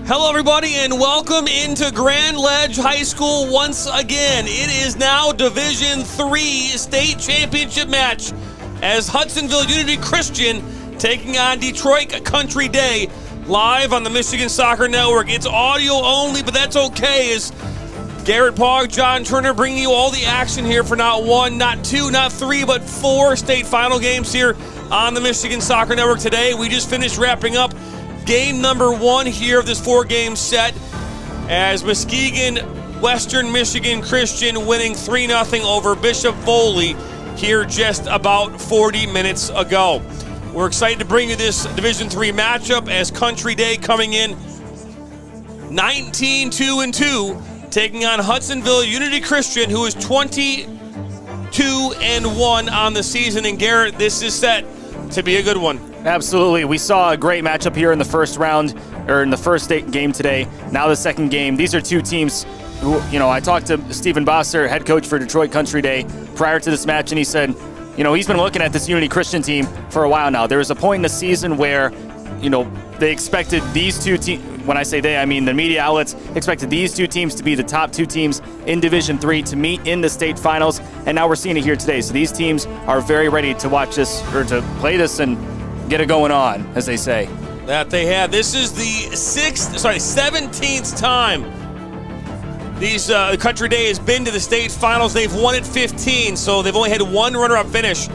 Hello, everybody, and welcome into Grand Ledge High School once again. It is now Division III state championship match as Hudsonville Unity Christian taking on Detroit Country Day live on the Michigan Soccer Network. It's audio only, but that's okay, as Garrett Pogg, John Turner bringing you all the action here for not one, not two, not three, but four state final games here on the Michigan Soccer Network today. We just finished wrapping up game number one here of this four-game set as Muskegon Western Michigan Christian winning 3-0 over Bishop Foley here just about 40 minutes ago. We're excited to bring you this Division III matchup as Country Day coming in 19-2-2, taking on Hudsonville Unity Christian, who is 22-1 on the season. And Garrett, this is set to be a good one. Absolutely. We saw a great matchup here in the first round, or in the first game today. Now the second game. These are two teams who, I talked to Stephen Bosser, head coach for Detroit Country Day, prior to this match, and he said, he's been looking at this Unity Christian team for a while now. There was a point in the season where, they expected these two teams, when I say they, I mean the media outlets, expected these two teams to be the top two teams in Division III to meet in the state finals, and now we're seeing it here today. So these teams are very ready to watch this, or to play this and get it going on, as they say. That they have. This is the 17th time these Country Day has been to the state finals. They've won it 15, so they've only had one runner-up finish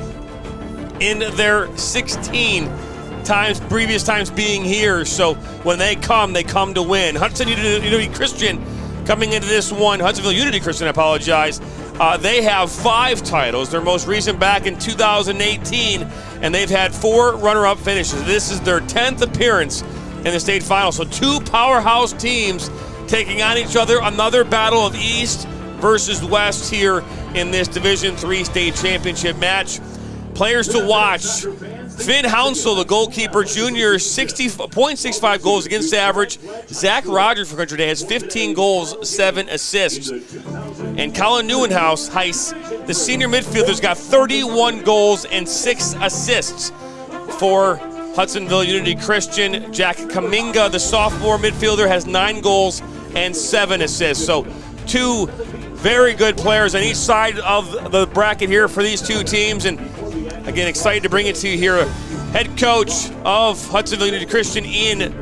in their 16 times, previous times being here. So when they come to win. Hudsonville Unity Christian coming into this one, Hudsonville Unity Christian, I apologize. They have 5 titles, their most recent back in 2018, and they've had 4 runner-up finishes. This is their 10th appearance in the state final. So 2 powerhouse teams taking on each other. Another battle of East versus West here in this Division III state championship match. Players to watch: Finn Hounsel, the goalkeeper, junior, 60.65 goals against average. Zach Rogers for Country Day has 15 goals, 7 assists. And Colin Heiss, the senior midfielder's got 31 goals and 6 assists for Hudsonville Unity Christian. Jack Kaminga, the sophomore midfielder, has 9 goals and 7 assists. So 2 very good players on each side of the bracket here for these two teams. And again, excited to bring it to you here. Head coach of Hudsonville Unity Christian, Ian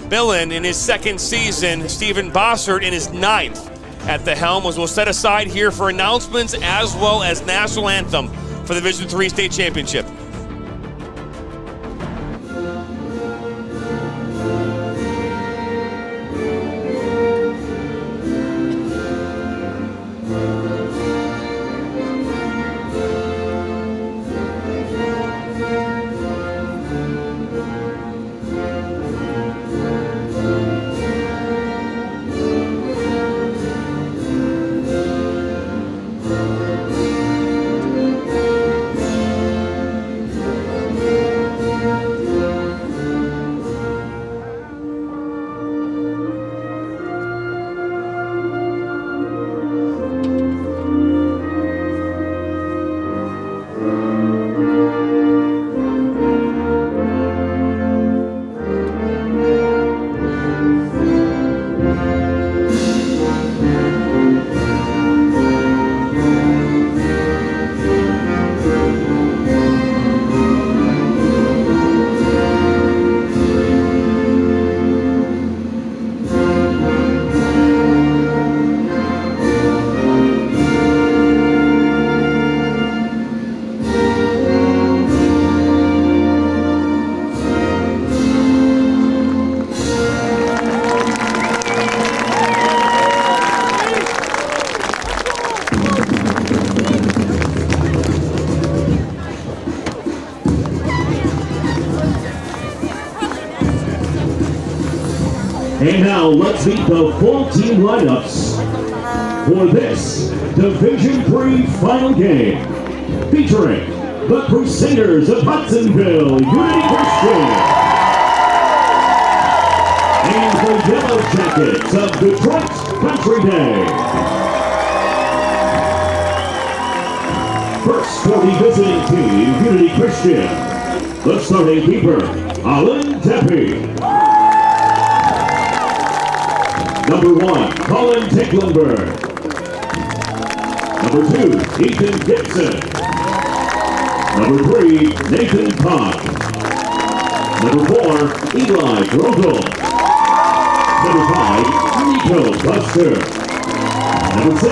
Billen, in his second season. Stephen Bossert in his 9th at the helm, as we'll set aside here for announcements as well as national anthem for the Division III state championship. And now let's meet the full team lineups for this Division III final game, featuring the Crusaders of Hudsonville Unity Christian and the Yellow Jackets of Detroit Country Day. First for the visiting team, Unity Christian, the starting keeper, Alan Tepe. Number 1, Colin Ticklenberg. Number 2, Ethan Gibson. Number 3, Nathan Cobb. Number 4, Eli Grogel. Number 5, Nico Buster. Number 6,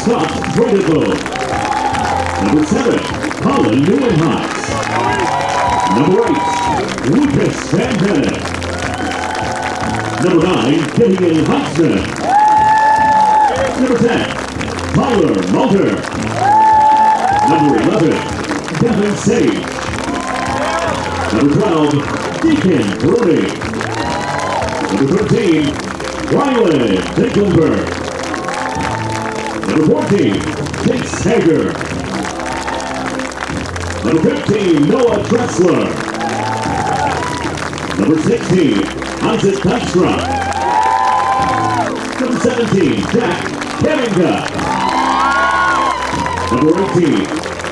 Scott Tradable. Number 7, Colin Neuenhuis. Number 8, Lucas Van Bennett. Number 9, Killian Huntsman. Number 10, Tyler Mulder. Number 11, Devin Sage. Number 12, Deacon Brody. Number 13, Rylan Ticklenberg. Number 14, Chase Hager. Number 15, Noah Dressler. Number 16, Isaac Dykstra. Number 17, Jack Keringa. Number 18,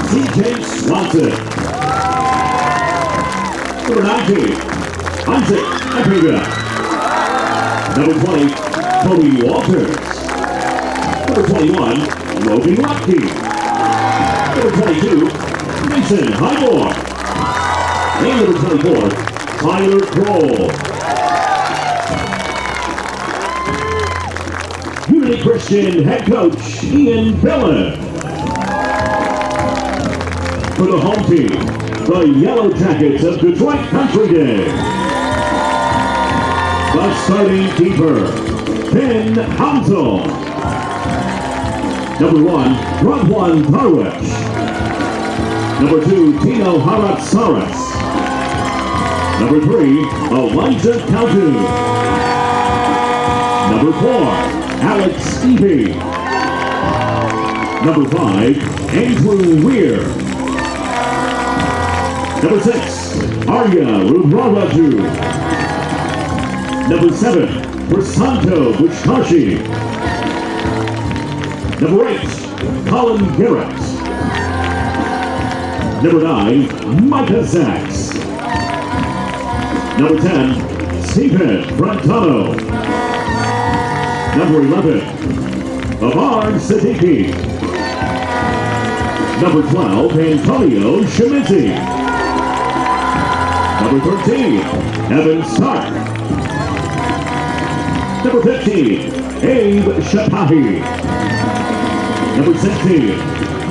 CJ Swanson. Number 19, Isaac Eppinger. Number 20, Cody Walters. Number 21, Logan Lutke. Number 22, Mason Highmore. And number 24, Tyler Kroll. Unity Christian head coach Ian Billen. For the home team, the Yellow Jackets of Detroit Country Day. The starting keeper, Ben Hansel. Number 1, Radwan Tarwich. Number 2, Tino Haratsaras. Number 3, Elijah Calhoun. Number 4, Alex Stevie. Number 5, Andrew Weir. Number 6, Arya Rudraraju. Number 7, Prasanto Bushkashi. Number 8, Colin Garrett. Number 9, Micah Sachs. Number 10, Stephen Brantano. Number 11, Amar Siddiqui. Number 12, Antonio Shimizi. Number 13, Evan Stark. Number 15, Abe Shatahi. Number 16,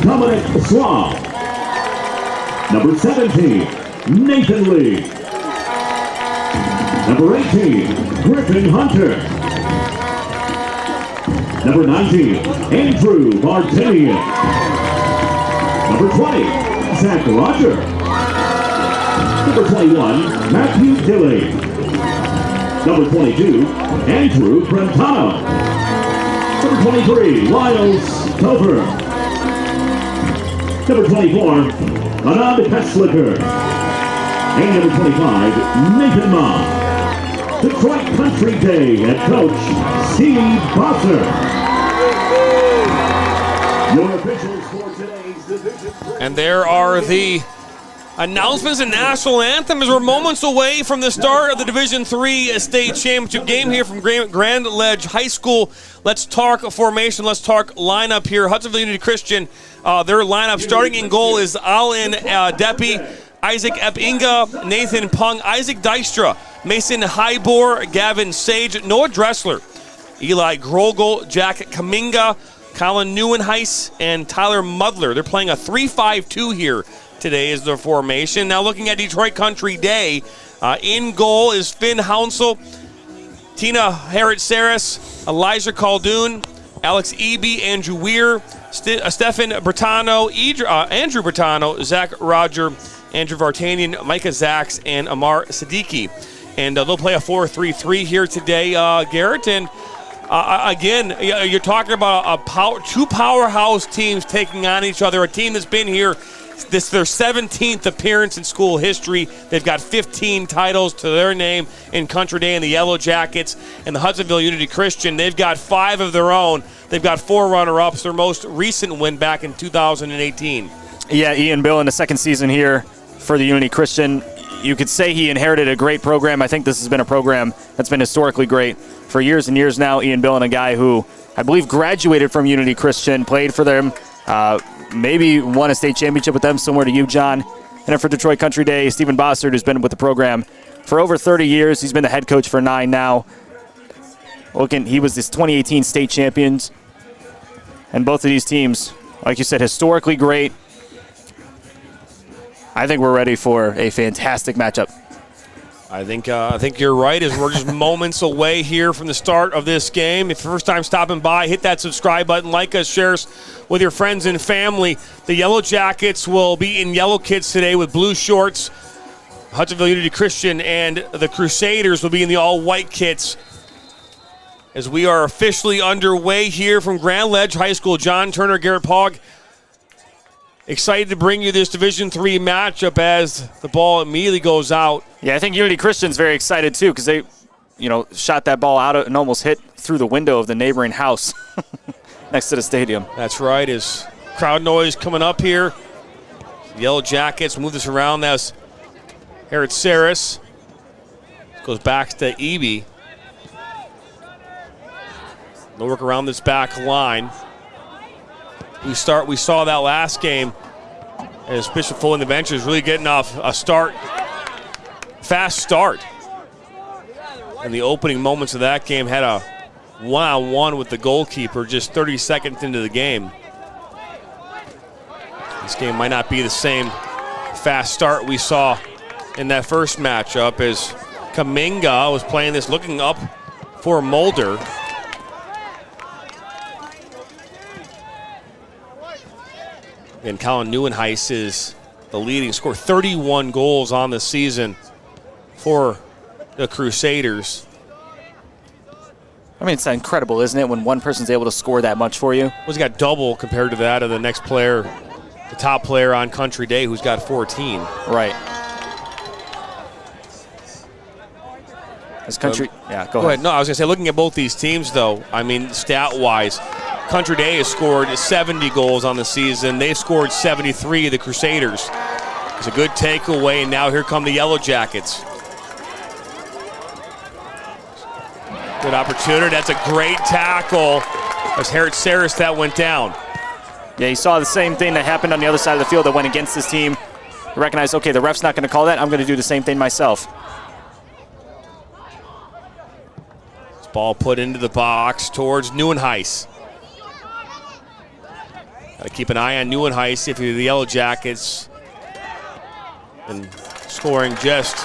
Dominic Swaw. Number 17, Nathan Lee. Number 18, Griffin Hunter. Number 19, Andrew Bartinian. Number 20, Zach Roger. Number 21, Matthew Dilley. Number 22, Andrew Brentano. Number 23, Lyles Tover. Number 24, Anand Peslicker. And number 25, Nathan Ma. Detroit Country Day head coach, Steve Bosser. Your officials for today's division. And there are the announcements and national anthem as we're moments away from the start of the Division III state championship game here from Grand Ledge High School. Let's talk formation. Let's talk lineup here. Hudsonville Unity Christian, their lineup starting in goal is Alin Depi, Isaac Epinga, Nathan Pung, Isaac Dykstra, Mason Highbor, Gavin Sage, Noah Dressler, Eli Grogel, Jack Kaminga, Colin Neuenhuis, and Tyler Mudler. They're playing a 3-5-2 here. Today is their formation. Now looking at Detroit Country Day, in goal is Finn Hounsel, Tina Harrod-Saris, Elijah Caldoon, Alex Eby, Andrew Weir, Stefan Bertano, Andrew Bertano, Zach Roger, Andrew Vartanian, Micah Zachs, and Amar Siddiqui. And they'll play a 4-3-3 here today, Garrett. And again, you're talking about two powerhouse teams taking on each other, a team that's been here. This is their 17th appearance in school history. They've got 15 titles to their name in Country Day and the Yellow Jackets. And the Hudsonville Unity Christian, they've got 5 of their own. They've got 4 runner-ups. Their most recent win back in 2018. Yeah, Ian Bill in the second season here for the Unity Christian. you could say he inherited a great program. I think this has been a program that's been historically great for years and years now. Ian Billen, a guy who I believe graduated from Unity Christian, played for them, maybe won a state championship with them, similar to you, John. And then for Detroit Country Day, Stephen Bossard, who's been with the program for over 30 years. He's been the head coach for 9 now. He was this 2018 state champions. And both of these teams, like you said, historically great. I think we're ready for a fantastic matchup. I think you're right, as we're just moments away here from the start of this game. If first time stopping by, hit that subscribe button, like us, share us with your friends and family. The Yellow Jackets will be in yellow kits today with blue shorts. Hudsonville Unity Christian and the Crusaders will be in the all-white kits. As we are officially underway here from Grand Ledge High School, John Turner, Garrett Pogg, excited to bring you this Division III matchup as the ball immediately goes out. Yeah, I think Unity Christian's very excited too, because they, shot that ball out and almost hit through the window of the neighboring house next to the stadium. That's right. As crowd noise coming up here, the Yellow Jackets move this around. That's Harrod Saris. Goes back to Eby. No work around this back line. We saw that last game as Bishop Full in the bench is really getting off a fast start. In the opening moments of that game, had a one-on-one with the goalkeeper just 30 seconds into the game. This game might not be the same fast start we saw in that first matchup, as Kaminga was playing this looking up for Mulder. And Colin Neuenhuis is the leading scorer, 31 goals on the season for the Crusaders. I mean, it's incredible, isn't it, when one person's able to score that much for you? Well, he's got double compared to that of the next player, the top player on Country Day, who's got 14. Right. As Country, go ahead. No, I was going to say, looking at both these teams, though, I mean, stat-wise, Country Day has scored 70 goals on the season. They've scored 73, the Crusaders. It's a good takeaway, and now here come the Yellow Jackets. Good opportunity. That's a great tackle. As Harrod Saris that went down. Yeah, you saw the same thing that happened on the other side of the field that went against this team. You recognize, okay, the ref's not going to call that. I'm going to do the same thing myself. This ball put into the box towards Neuenhuis. Got to keep an eye on Neuenhuis if you're the Yellow Jackets. And scoring just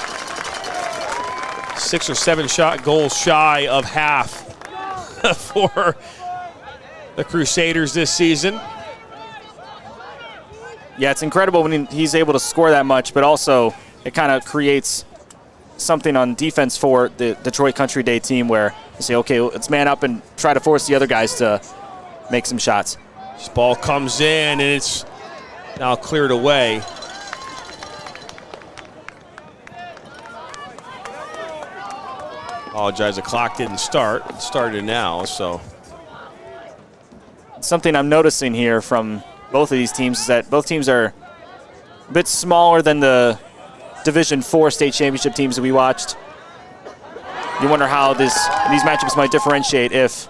6 or 7 goals shy of half for the Crusaders this season. Yeah, it's incredible when he's able to score that much, but also it kind of creates something on defense for the Detroit Country Day team where you say, okay, let's man up and try to force the other guys to make some shots. This ball comes in, and it's now cleared away. Apologize, the clock didn't start. It started now, so. Something I'm noticing here from both of these teams is that both teams are a bit smaller than the Division IV state championship teams that we watched. You wonder how these matchups might differentiate if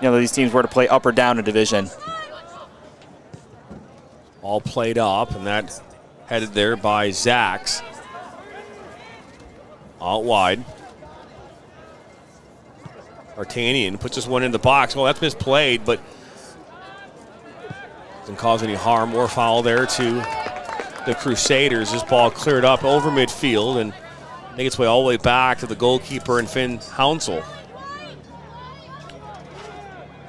these teams were to play up or down a division. All played up, and that headed there by Zachs. Out wide. Artanian puts this one in the box. Well, that's misplayed, but doesn't cause any harm or foul there to the Crusaders. This ball cleared up over midfield and make its way all the way back to the goalkeeper and Finn Hounsel.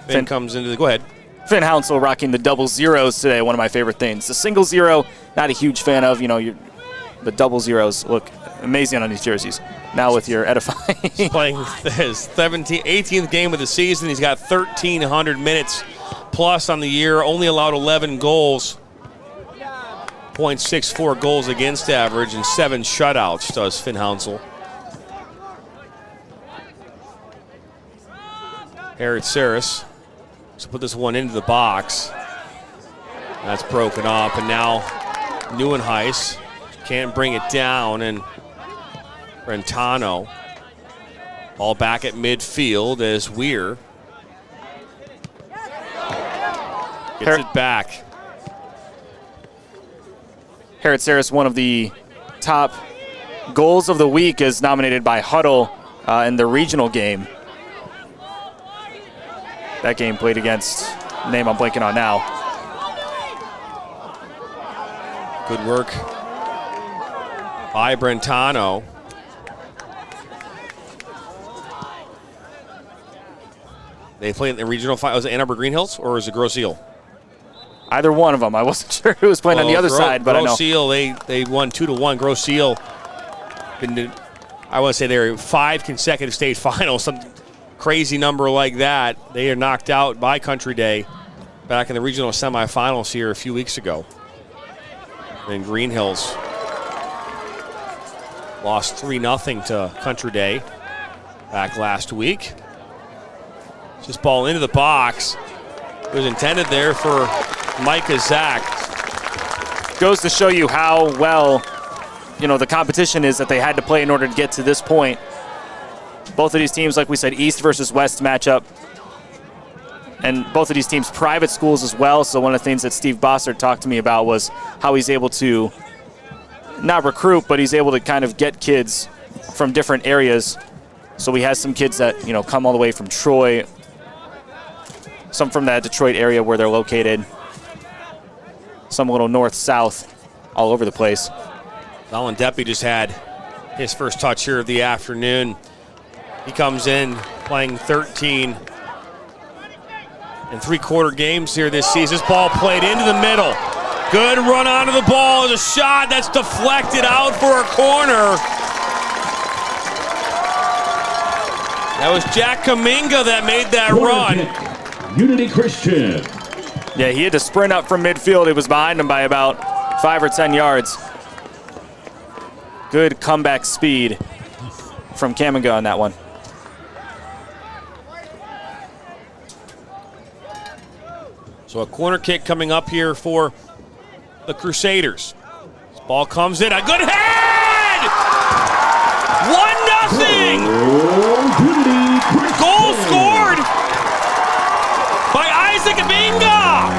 Finn comes into the, go ahead. Finn Hounsel rocking the double zeros today, one of my favorite things. The single zero, not a huge fan of. The double zeros look amazing on these jerseys. Now with your edifying. He's playing his 18th game of the season. He's got 1,300 minutes plus on the year, only allowed 11 goals. 0.64 goals against average and 7 shutouts does Finn Hounsel. Harrod Saris. So put this one into the box. That's broken up, and now Neuenhuis can't bring it down, and Brentano. Ball back at midfield as Weir gets it back. Harrod-Saris, one of the top goals of the week, is nominated by Huddle in the regional game. That game played against the name I'm blanking on now. Good work by Brentano. They played in the regional final. Was it Ann Arbor Green Hills or was it Grosse Ile? Either one of them. I wasn't sure who was playing on the other side, but I know. Grosse Ile, they won 2-1. Grosse Ile, I want to say they were 5 consecutive state finals, some crazy number like that. They are knocked out by Country Day back in the regional semifinals here a few weeks ago. And Green Hills lost 3-0 to Country Day back last week. Just ball into the box. It was intended there for Micah Zach. Goes to show you how well, the competition is that they had to play in order to get to this point. Both of these teams, like we said, East versus West matchup. And both of these teams private schools as well. So one of the things that Steve Bossert talked to me about was how he's able to not recruit, but he's able to kind of get kids from different areas. So he has some kids that, come all the way from Troy, some from that Detroit area where they're located, some a little north, south, all over the place. Alan Deppy just had his first touch here of the afternoon. He comes in playing 13 and 3/4 games here this season. This ball played into the middle. Good run onto the ball. There's a shot that's deflected out for a corner. That was Jack Kaminga that made that run. Unity Christian. Yeah, he had to sprint up from midfield. It was behind him by about 5 or 10 yards. Good comeback speed from Kaminga on that one. So a corner kick coming up here for the Crusaders. This ball comes in, a good head! 1-0! Goal scored by Isaac Abinga!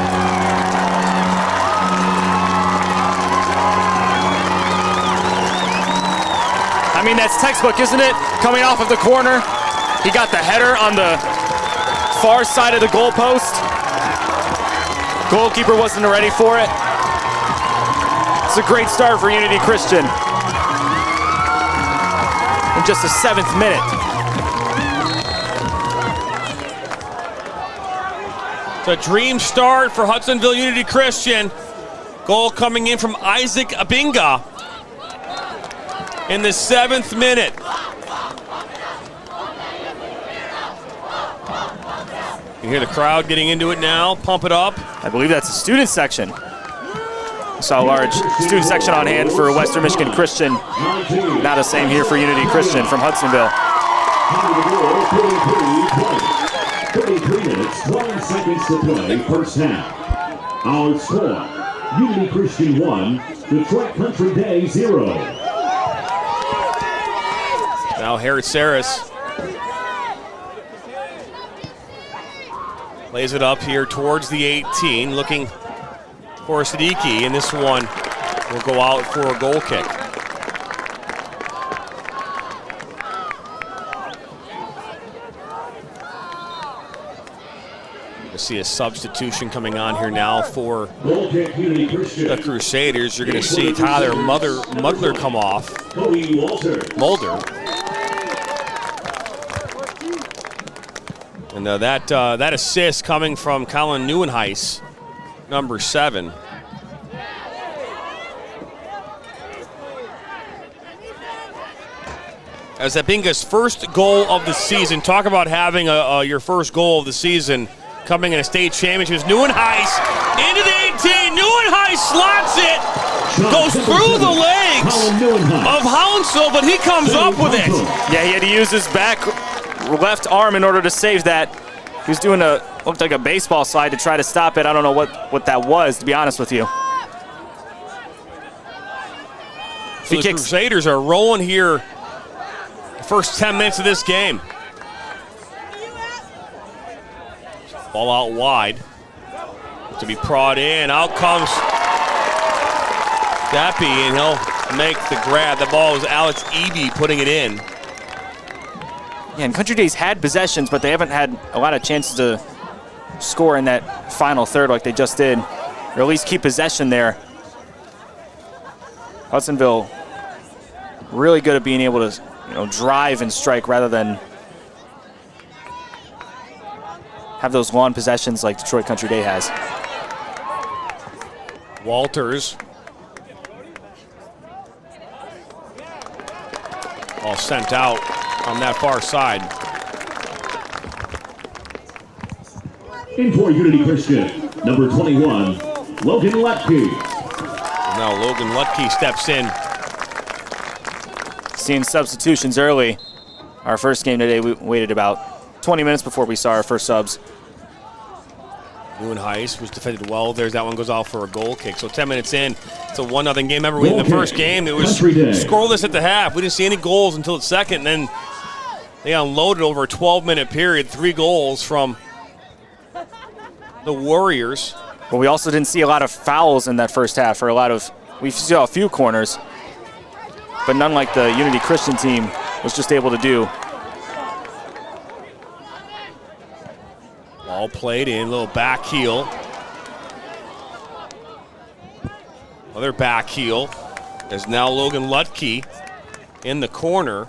I mean, that's textbook, isn't it? Coming off of the corner. He got the header on the far side of the goalpost. Goalkeeper wasn't ready for it. It's a great start for Unity Christian. In just the 7th minute. It's a dream start for Hudsonville Unity Christian. Goal coming in from Isaac Abinga in the 7th minute. You hear the crowd getting into it now. Pump it up. I believe that's a student section. Saw a large student section on hand for Western Michigan Christian. Not the same here for Unity Christian from Hudsonville. 33 minutes, 20 seconds to play, first half. Our score, Unity Christian 1, Detroit Country Day 0. Now Harrod-Saris plays it up here towards the 18, looking for Siddiqui, and this one will go out for a goal kick. You see a substitution coming on here now for the Crusaders. You're going to see Tyler Mugler come off. Mulder. And that assist coming from Colin Neuenhuis, number 7. As Abinga's first goal of the season. Talk about having your first goal of the season coming in a state championship. Neuenhuis into the 18. Neuenhuis slots it. Goes through the legs of Hounsell, but he comes up with it. Yeah, he had to use his back left arm in order to save that. He was doing looked like a baseball slide to try to stop it. I don't know what that was, to be honest with you. So the Crusaders are rolling here the first 10 minutes of this game. Ball out wide. To be prod in. Out comes Dappy, and he'll make the grab. The ball was Alex Eby putting it in. Yeah, and Country Day's had possessions, but they haven't had a lot of chances to score in that final third like they just did, or at least keep possession there. Hudsonville really good at being able to, drive and strike rather than have those long possessions like Detroit Country Day has. Walters. All sent out on that far side. In for Unity Christian, number 21, Logan Lutke. Now Logan Lutke steps in. Seeing substitutions early. Our first game today, we waited about 20 minutes before we saw our first subs. Neuenhuis was defended well. There's that one goes off for a goal kick. So 10 minutes in, it's a 1-0 game. Remember, in the first game, it was scoreless at the half. We didn't see any goals until the second. And then they unloaded over a 12-minute period, 3 goals from the Warriors. But we also didn't see a lot of fouls in that first half, we saw a few corners, but none like the Unity Christian team was just able to do. Ball played in, little back heel. Another back heel. There's now Logan Lutke in the corner.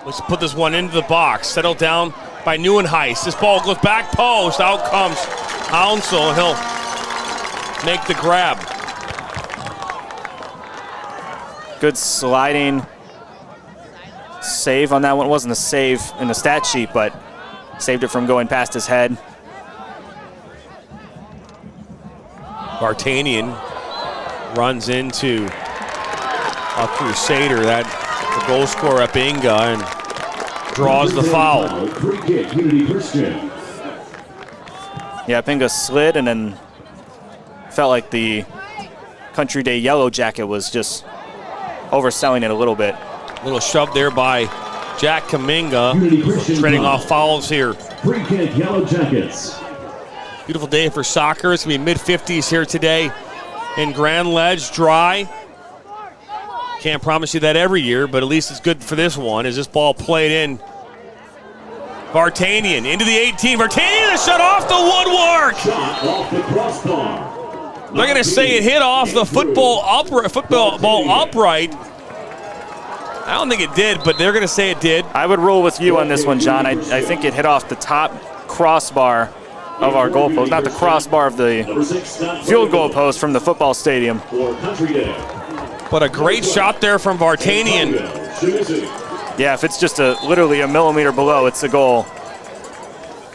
Let's put this one into the box. Settled down by Neuenhuis. This ball goes back post. Out comes Hounsell, and he'll make the grab. Good sliding save on that one. It wasn't a save in the stat sheet, but saved it from going past his head. Vartanian runs into a Crusader, the goal scorer at Binga, and draws the foul. Yeah, Binga slid and then felt like the Country Day Yellow Jacket was just overselling it a little bit. A little shove there by Jack Kaminga, trading off fouls here. Free kick, Yellow Jackets. Beautiful day for soccer. It's going to be mid-50s here today in Grand Ledge. Dry. Can't promise you that every year, but at least it's good for this one as this ball played in. Vartanian into the 18. Vartanian is shut off the woodwork. Shot off the crossbar. They're going to say it hit off the football ball upright. I don't think it did, but they're going to say it did. I would roll with you on this one, John. I think it hit off the top crossbar of our goalpost, not the crossbar of the field goal post from the football stadium. But a great shot there from Vartanian. Yeah, if it's just literally a millimeter below, it's a goal.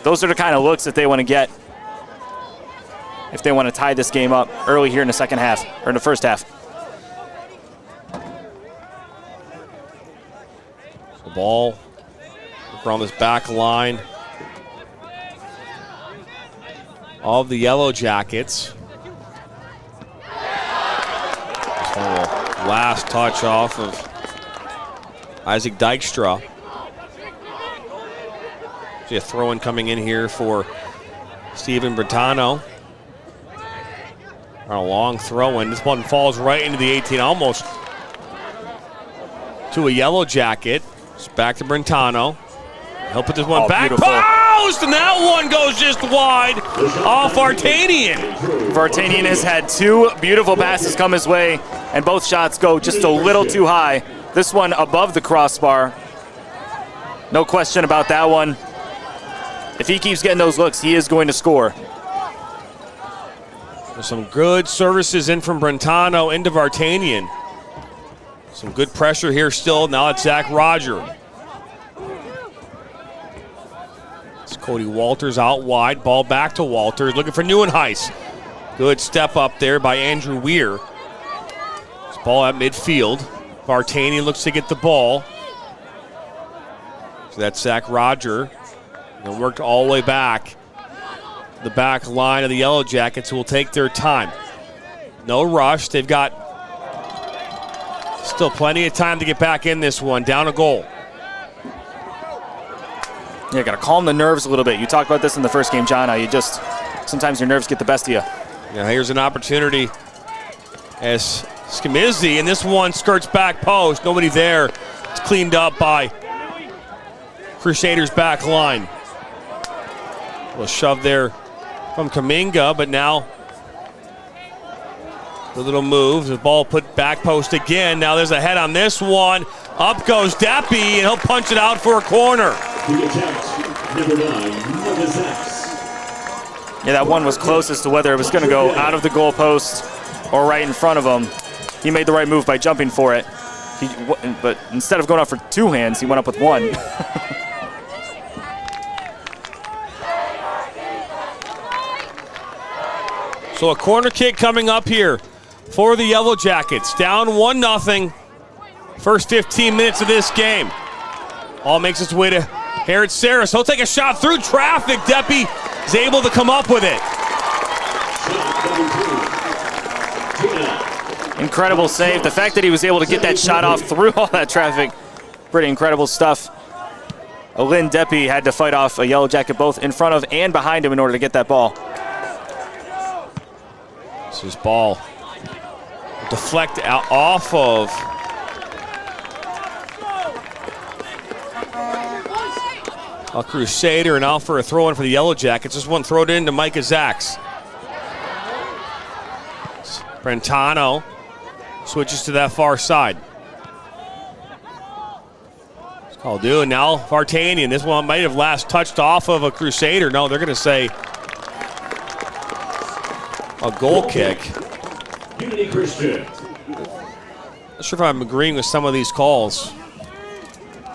Those are the kind of looks that they want to get if they want to tie this game up early here in the second half, or in the first half. The ball around this back line of the Yellow Jackets. This one will last touch off of Isaac Dykstra. See a throw-in coming in here for Steven Bertano. On a long throw-in. This one falls right into the 18, almost to a Yellow Jacket. It's back to Brentano. He'll put this one back beautiful. Post, and that one goes just wide off Vartanian. Vartanian has had 2 beautiful passes come his way, and both shots go just a little too high. This one above the crossbar. No question about that one. If he keeps getting those looks, he is going to score. There's some good services in from Brentano into Vartanian. Some good pressure here still. Now it's Zach Roger. It's Cody Walters out wide. Ball back to Walters. Looking for Neuenhuis. Good step up there by Andrew Weir. This ball at midfield. Vartanian looks to get the ball. So that's Zach Roger. And worked all the way back. The back line of the Yellow Jackets who will take their time. No rush. They've got Still plenty of time to get back in this one. Down a goal. Yeah, got to calm the nerves a little bit. You talked about this in the first game, John. How you just, sometimes your nerves get the best of you. Yeah, here's an opportunity as Skimizzi, and this one skirts back post. Nobody there. It's cleaned up by Crusaders back line. A little shove there from Kuminga, but now the little move. The ball put back post again. Now there's a head on this one. Up goes Deppy, and he'll punch it out for a corner. Number 9, Mhsaa. Yeah, that one was closest to whether it was going to go out of the goal post or right in front of him. He made the right move by jumping for it. But instead of going up for 2 hands, he went up with 1. So a corner kick coming up here for the Yellow Jackets. Down 1-0. First 15 minutes of this game. Ball makes its way to Harrod Saris. He'll take a shot through traffic. Deppy is able to come up with it. Incredible save. The fact that he was able to get that shot off through all that traffic, pretty incredible stuff. Olin Deppy had to fight off a Yellow Jacket both in front of and behind him in order to get that ball. This is ball. Deflect out off of a Crusader, and out for a throw-in for the Yellow Jackets. This one thrown in to Micah Zacks. Brentano switches to that far side. It's called due, and now Vartanian. This one might have last touched off of a Crusader. No, they're going to say a goal kick. Unity Christian. Not sure if I'm agreeing with some of these calls.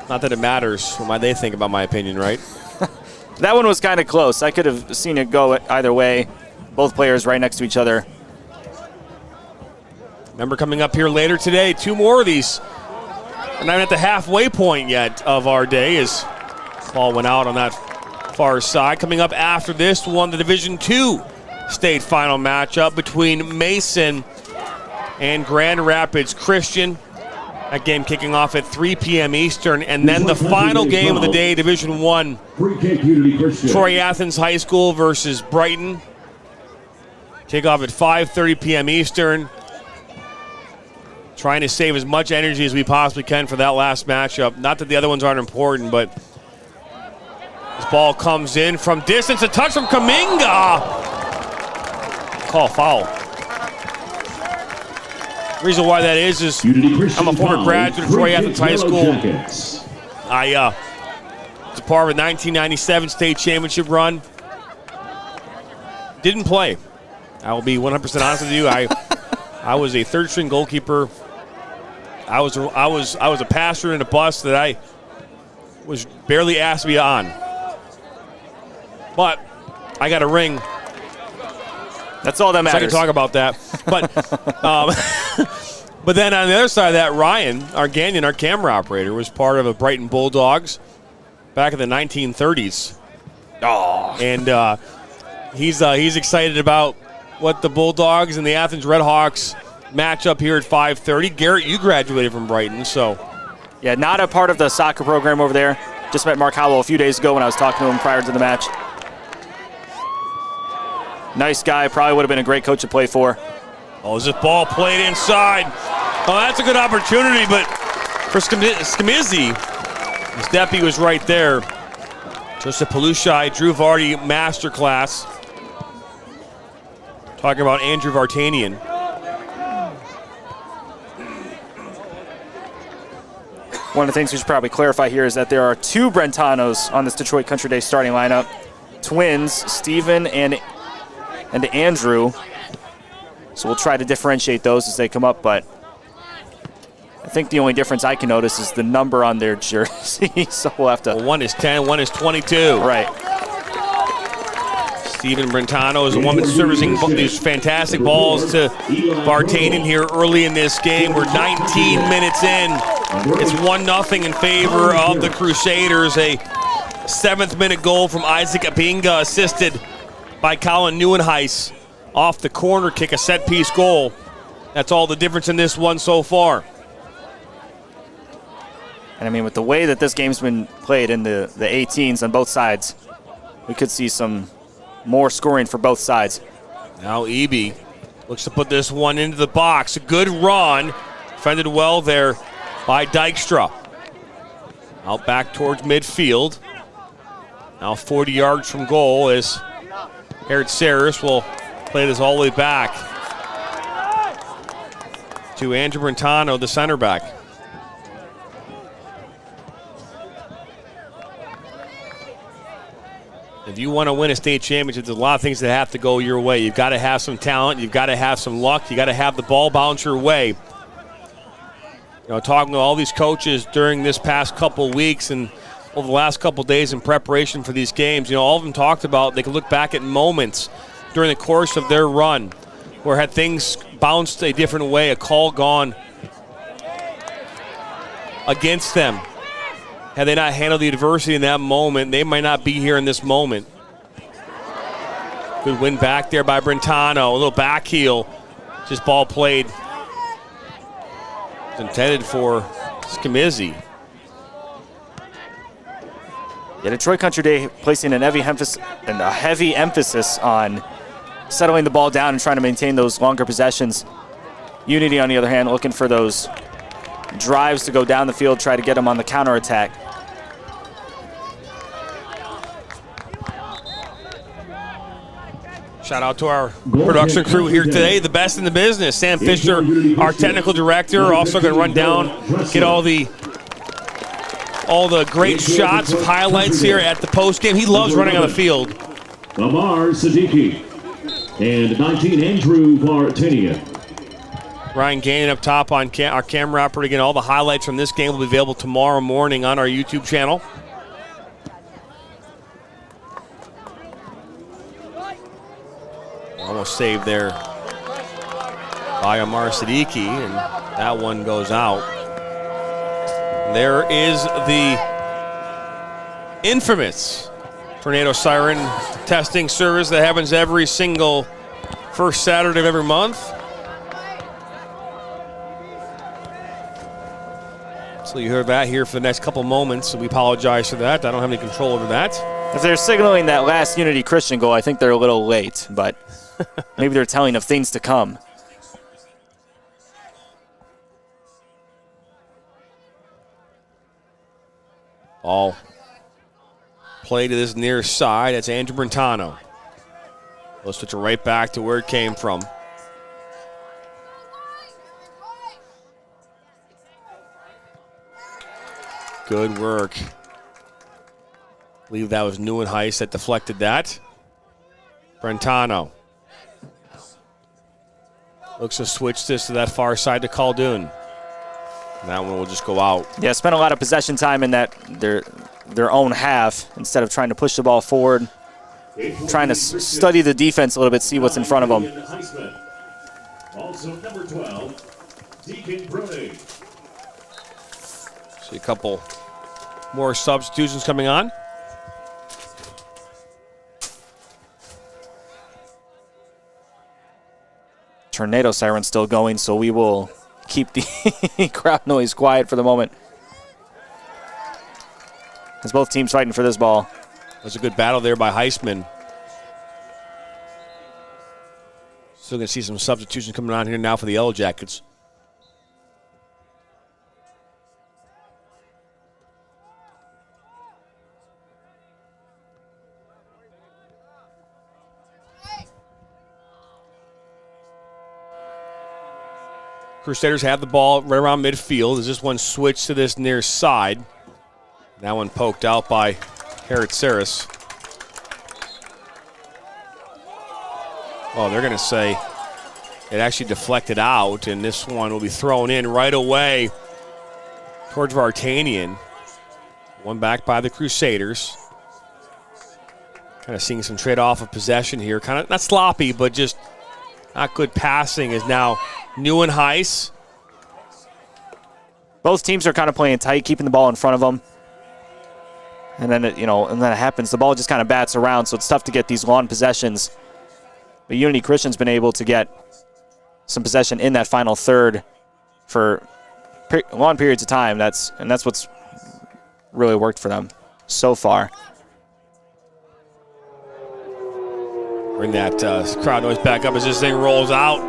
Not that it matters what they think about my opinion, right? That one was kind of close. I could have seen it go either way. Both players right next to each other. Remember, coming up here later today, 2 more of these. We're not even at the halfway point yet of our day as ball went out on that far side. Coming up after this one, the Division II state final matchup between Mason and Grand Rapids Christian. That game kicking off at 3 p.m. Eastern. And then the final game of the day, Division I, Troy Athens High School versus Brighton. Kickoff at 5:30 p.m. Eastern. Trying to save as much energy as we possibly can for that last matchup. Not that the other ones aren't important, but this ball comes in from distance. A touch from Kuminga. Call foul. Reason why that is I'm a former graduate of Troy Athens High School. I was a part of a 1997 state championship run. Didn't play. I will be 100% honest with you. I was a third-string goalkeeper. I was a passenger in a bus that I was barely asked to be on. But I got a ring. That's all that matters. So I can talk about that. But but then on the other side of that, Ryan Arganian, our camera operator, was part of the Brighton Bulldogs back in the 1930s. Oh. And he's excited about what the Bulldogs and the Athens Redhawks match up here at 5:30. Garrett, you graduated from Brighton, so. Yeah, not a part of the soccer program over there. Just met Mark Howell a few days ago when I was talking to him prior to the match. Nice guy, probably would have been a great coach to play for. Oh, is this ball played inside? Oh, that's a good opportunity, but for Skimizzi, Deppy was right there. Joseph Palushai, Drew Vardy masterclass. Talking about Andrew Vartanian. One of the things we should probably clarify here is that there are 2 Brentanos on this Detroit Country Day starting lineup. Twins, Steven and Andrew. So we'll try to differentiate those as they come up, but I think the only difference I can notice is the number on their jersey. So we'll have to. Well, one is 10, one is 22. Right. Steven Brentano is the one that's servicing these fantastic balls to Vartanian here early in this game. We're 19 minutes in. It's 1-0 in favor of the Crusaders. A 7th-minute goal from Isaac Apinga, assisted by Colin Neuenhuis off the corner kick, a set-piece goal. That's all the difference in this one so far. And I mean, with the way that this game's been played in the 18s on both sides, we could see some more scoring for both sides. Now Eby looks to put this one into the box. A good run. Defended well there by Dykstra. Out back towards midfield. Now 40 yards from goal as Hertz will play this all the way back to Andrew Brentano, the center back. If you want to win a state championship, there's a lot of things that have to go your way. You've got to have some talent. You've got to have some luck. You've got to have the ball bounce your way. You know, talking to all these coaches during this past couple weeks and over the last couple days in preparation for these games, you know, all of them talked about they could look back at moments during the course of their run where had things bounced a different way, a call gone against them. Had they not handled the adversity in that moment, they might not be here in this moment. Good win back there by Brentano. A little back heel. Just ball played. It's intended for Skimizzi. Yeah, Detroit Country Day placing a heavy emphasis on settling the ball down and trying to maintain those longer possessions. Unity, on the other hand, looking for those drives to go down the field, try to get them on the counterattack. Shout out to our production crew here today, the best in the business. Sam Fisher, our technical director, also going to run down, get all the great shots, highlights here at the post game. He loves running on the field. Amar Siddiqui and 19 Andrew Vartanian. Ryan Gannon up top on our camera operator. Again, all the highlights from this game will be available tomorrow morning on our YouTube channel. Almost saved there by Amar Siddiqui, and that one goes out. There is the infamous tornado siren testing service that happens every single first Saturday of every month. So you hear that here for the next couple moments, so we apologize for that. I don't have any control over that. If they're signaling that last Unity Christian goal, I think they're a little late, but maybe they're telling of things to come. Ball play to this near side. That's Andrew Brentano. Let's switch it right back to where it came from. Good work. I believe that was Neuenhuis that deflected that. Brentano looks to switch this to that far side to Caldoun. And that one will just go out. Yeah, spent a lot of possession time in that their own half instead of trying to push the ball forward, trying to study the defense a little bit, see what's in front of them. Also number 12, Deacon Brody. See a couple more substitutions coming on. Tornado siren still going, so we will keep the crowd noise quiet for the moment. As both teams fighting for this ball. That's a good battle there by Heisman. Still going to see some substitutions coming on here now for the Yellow Jackets. Crusaders have the ball right around midfield as this one switched to this near side. That one poked out by Hertz. Oh, they're going to say it actually deflected out, and this one will be thrown in right away towards Vartanian. One back by the Crusaders. Kind of seeing some trade-off of possession here. Kind of not sloppy, but just not good passing is now Neuenhuis. Both teams are kind of playing tight, keeping the ball in front of them. And then it happens. The ball just kind of bats around, so it's tough to get these long possessions. But Unity Christian's been able to get some possession in that final third for long periods of time. That's what's really worked for them so far. Bring that crowd noise back up as this thing rolls out.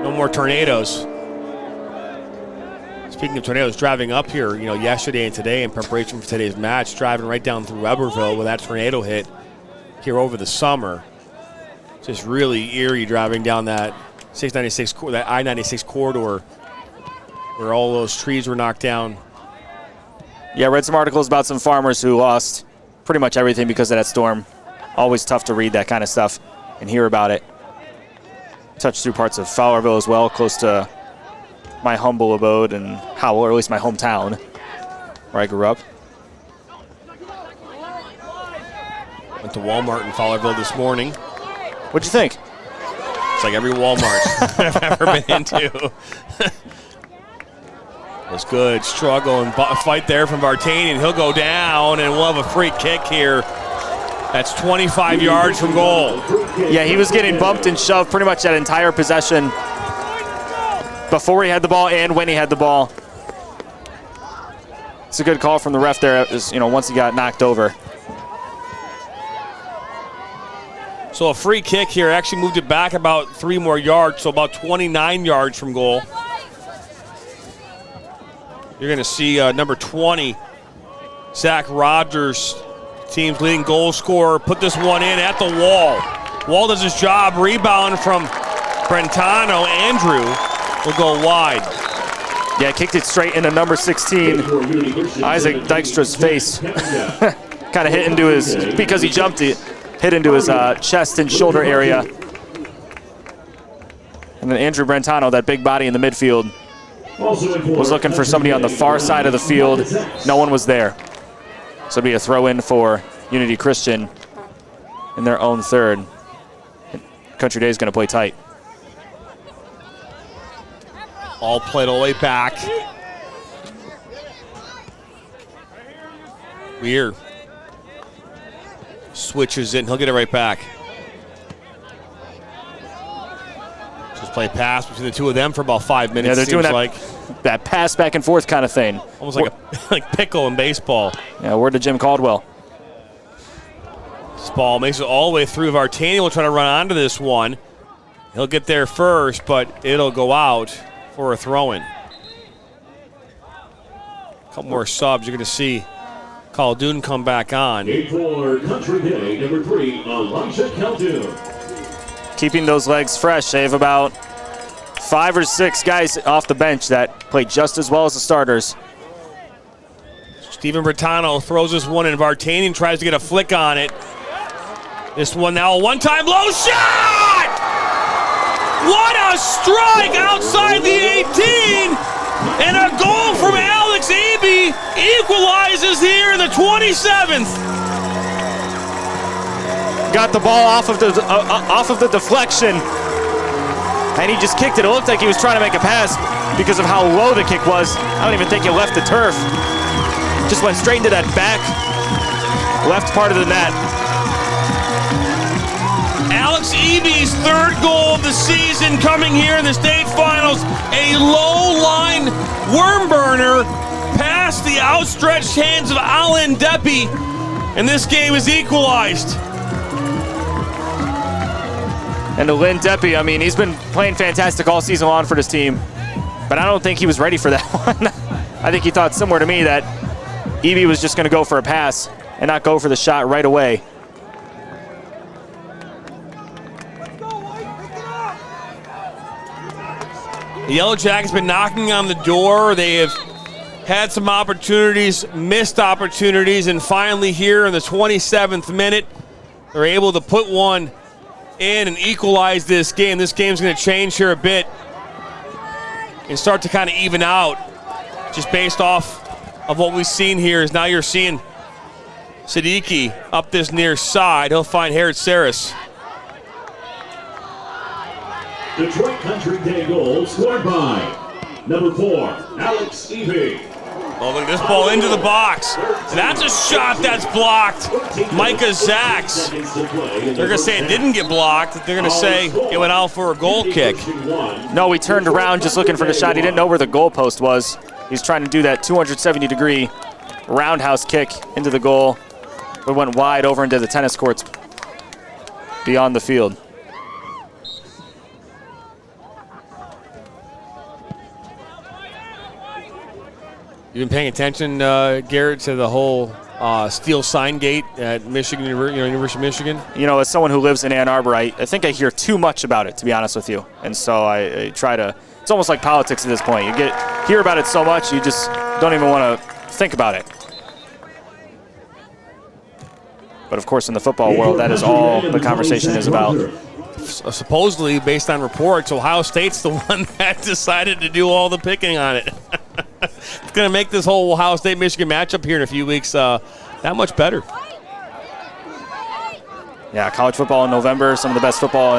No more tornadoes. Speaking of tornadoes, driving up here, yesterday and today in preparation for today's match, driving right down through Weberville with that tornado hit here over the summer. Just really eerie driving down that 696, that I-96 corridor where all those trees were knocked down. Yeah, I read some articles about some farmers who lost pretty much everything because of that storm. Always tough to read that kind of stuff and hear about it. Touched through parts of Fowlerville as well, close to my humble abode and Howell, or at least my hometown where I grew up. Went to Walmart in Fowlerville this morning. What'd you think? It's like every Walmart I've ever been into. It was good struggle and fight there from Vartanian. He'll go down, and we'll have a free kick here. That's 25 yards from goal. Yeah, he was getting bumped and shoved pretty much that entire possession before he had the ball and when he had the ball. It's a good call from the ref there, once he got knocked over. So a free kick here actually moved it back about 3 more yards, so about 29 yards from goal. You're going to see number 20, Zach Rogers, team's leading goal scorer, put this one in at the wall. Wall does his job, rebound from Brentano. Andrew will go wide. Yeah, kicked it straight into number 16, Isaac Dykstra's face. Kind of hit into his, because he jumped it, hit into his chest and shoulder area. And then Andrew Brentano, that big body in the midfield, was looking for somebody on the far side of the field. No one was there. So it'll be a throw-in for Unity Christian in their own third. Country Day is going to play tight. All played all the way back. Weir switches in. He'll get it right back. Just play pass between the two of them for about 5 minutes. Yeah, they're doing that, like that pass back and forth kind of thing. Almost like like pickle in baseball. Yeah, word to Jim Caldwell. This ball makes it all the way through. Vartanian will try to run onto this one. He'll get there first, but it'll go out for a throw-in. A couple more subs. You're going to see Caldoun come back on. For Country Day, number 3, Elijah Caldoun. Keeping those legs fresh. They have about 5 or 6 guys off the bench that play just as well as the starters. Steven Bertano throws this one in. Vartanian tries to get a flick on it. This one now, a one-time low shot! What a strike outside the 18! And a goal from Alex Eby equalizes here in the 27th. Got the ball off of the deflection, and he just kicked it. It looked like he was trying to make a pass because of how low the kick was. I don't even think it left the turf. Just went straight into that back left part of the net. Alex Eby's 3rd goal of the season coming here in the state finals. A low-line worm burner past the outstretched hands of Alan Deppy, and this game is equalized. And to Lynn Deppy, I mean, he's been playing fantastic all season long for this team, but I don't think he was ready for that one. I think he thought similar to me that Eby was just going to go for a pass and not go for the shot right away. The Yellow Jackets been knocking on the door. They have had some opportunities, missed opportunities, and finally here in the 27th minute, they're able to put one in and equalize this game. This game's going to change here a bit and start to kind of even out just based off of what we've seen here. Is now you're seeing Siddiqui up this near side. He'll find Harrod Saris. Detroit Country Day goal scored by number 4, Alex Eby. Oh, look at this ball into the box. That's a shot that's blocked. Micah Zacks. They're going to say it didn't get blocked. They're going to say it went out for a goal kick. No, he turned around just looking for the shot. He didn't know where the goalpost was. He's trying to do that 270-degree roundhouse kick into the goal. It went wide over into the tennis courts beyond the field. You've been paying attention, Garrett, to the whole steel sign gate at Michigan, University of Michigan? You know, as someone who lives in Ann Arbor, I think I hear too much about it, to be honest with you. And so I try to, it's almost like politics at this point. You hear about it so much, you just don't even want to think about it. But of course, in the football world, that is all the conversation is about. Supposedly, based on reports, Ohio State's the one that decided to do all the picking on it. It's going to make this whole Ohio State-Michigan matchup here in a few weeks that much better. Yeah, college football in November, some of the best football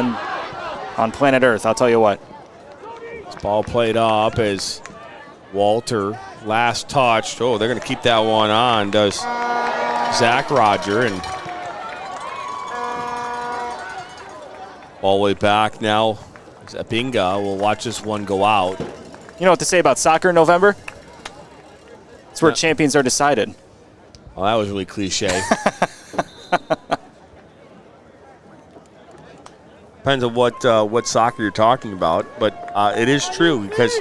on planet Earth, I'll tell you what. This ball played up as Walter last touched. Oh, they're going to keep that one on, does Zach Roger. And all the way back now, Apinga will watch this one go out. You know what to say about soccer in November? It's where champions are decided. Well, that was really cliche. Depends on what soccer you're talking about, but it is true because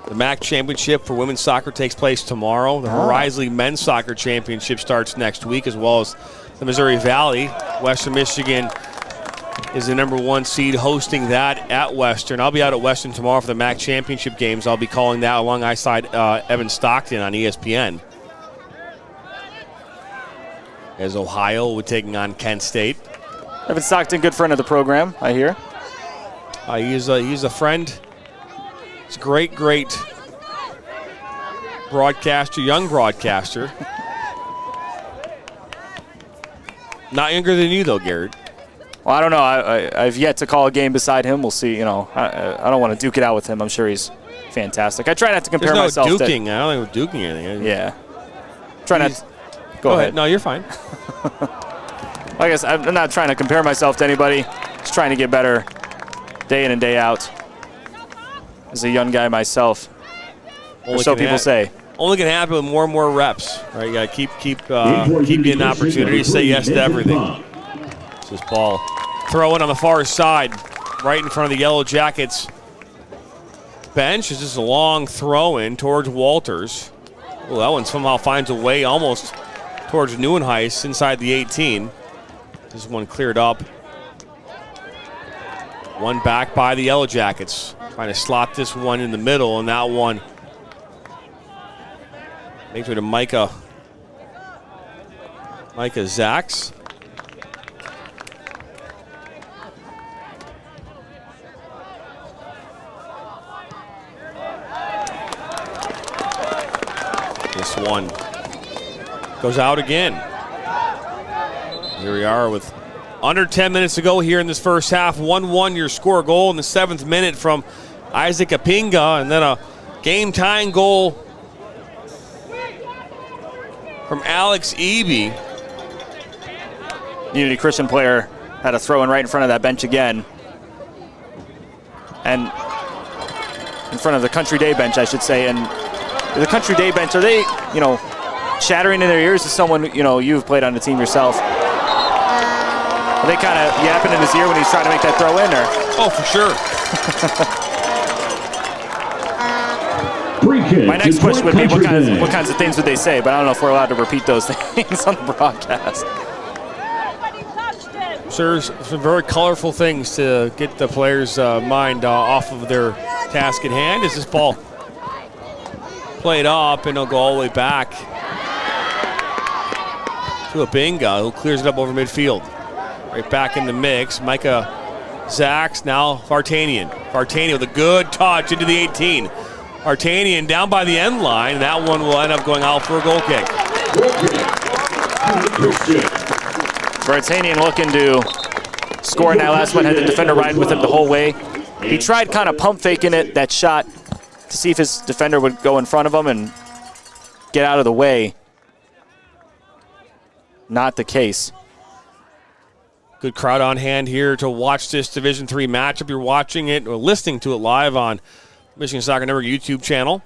the MAC championship for women's soccer takes place tomorrow. The Horizon men's soccer championship starts next week, as well as the Missouri Valley. Western Michigan is the #1 seed hosting that at Western. I'll be out at Western tomorrow for the MAC championship games. I'll be calling that alongside Evan Stockton on ESPN. As Ohio will be taking on Kent State. Evan Stockton, good friend of the program, I hear. He's a friend. He's a great broadcaster, young broadcaster. Not younger than you, though, Garrett. Well, I don't know. I've yet to call a game beside him. We'll see. You know, I don't want to duke it out with him. I'm sure he's fantastic. I try not to compare myself to. There's no duking. I don't think we're duking anything. Yeah. Try not to. Go ahead. No, you're fine. I guess I'm not trying to compare myself to anybody. Just trying to get better day in and day out. As a young guy myself. Or so people say. Only can happen with more and more reps. Right? You got to keep getting opportunities. Say yes to everything. This ball throw in on the far side, right in front of the Yellow Jackets bench. Is just a long throw in towards Walters. Well, that one somehow finds a way almost towards Neuenhuis inside the 18. This one cleared up. One back by the Yellow Jackets. Trying to slot this one in the middle, and that one makes it to Micah Zacks. This one goes out again. Here we are with under 10 minutes to go here in this first half. 1-1 your score, goal in the 7th minute from Isaac Apinga, and then a game-tying goal from Alex Eby. Unity Christian player had a throw in right in front of that bench again. And in front of the Country Day bench, I should say. And the Country Day bench, are they, chattering in their ears as someone, you've played on the team yourself? Are they kind of yapping in his ear when he's trying to make that throw in, or? Oh, for sure. My next question would be what kinds of things would they say, but I don't know if we're allowed to repeat those things on the broadcast. Sure, some very colorful things to get the players' mind off of their task at hand. As this ball played up, and it'll go all the way back to Apinga, who clears it up over midfield. Right back in the mix. Micah Zacks, now Vartanian. Vartanian with a good touch into the 18. Vartanian down by the end line. And that one will end up going out for a goal kick. Vartanian looking to score in that last one. Had the defender riding with him the whole way. He tried kind of pump faking that shot to see if his defender would go in front of him and get out of the way. Not the case. Good crowd on hand here to watch this Division III matchup. You're watching it or listening to it live on Michigan Soccer Network YouTube channel.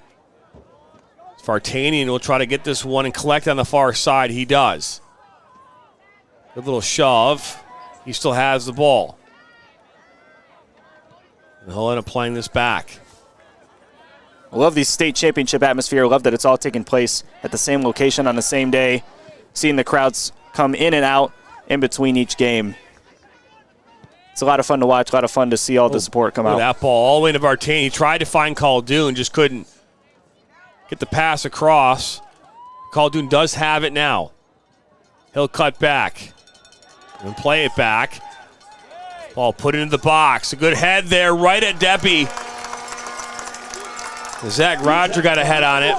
Vartanian will try to get this one and collect on the far side. He does. Good little shove. He still has the ball. And he'll end up playing this back. I love the state championship atmosphere. I love that it's all taking place at the same location on the same day. Seeing the crowds come in and out in between each game. It's a lot of fun to watch, a lot of fun to see all the support come out. That ball all the way to Vartanian. He tried to find Caldoon, just couldn't get the pass across. Caldoon does have it now. He'll cut back and play it back. Ball put into the box. A good head there right at Deppie. Zach Roger got a head on it.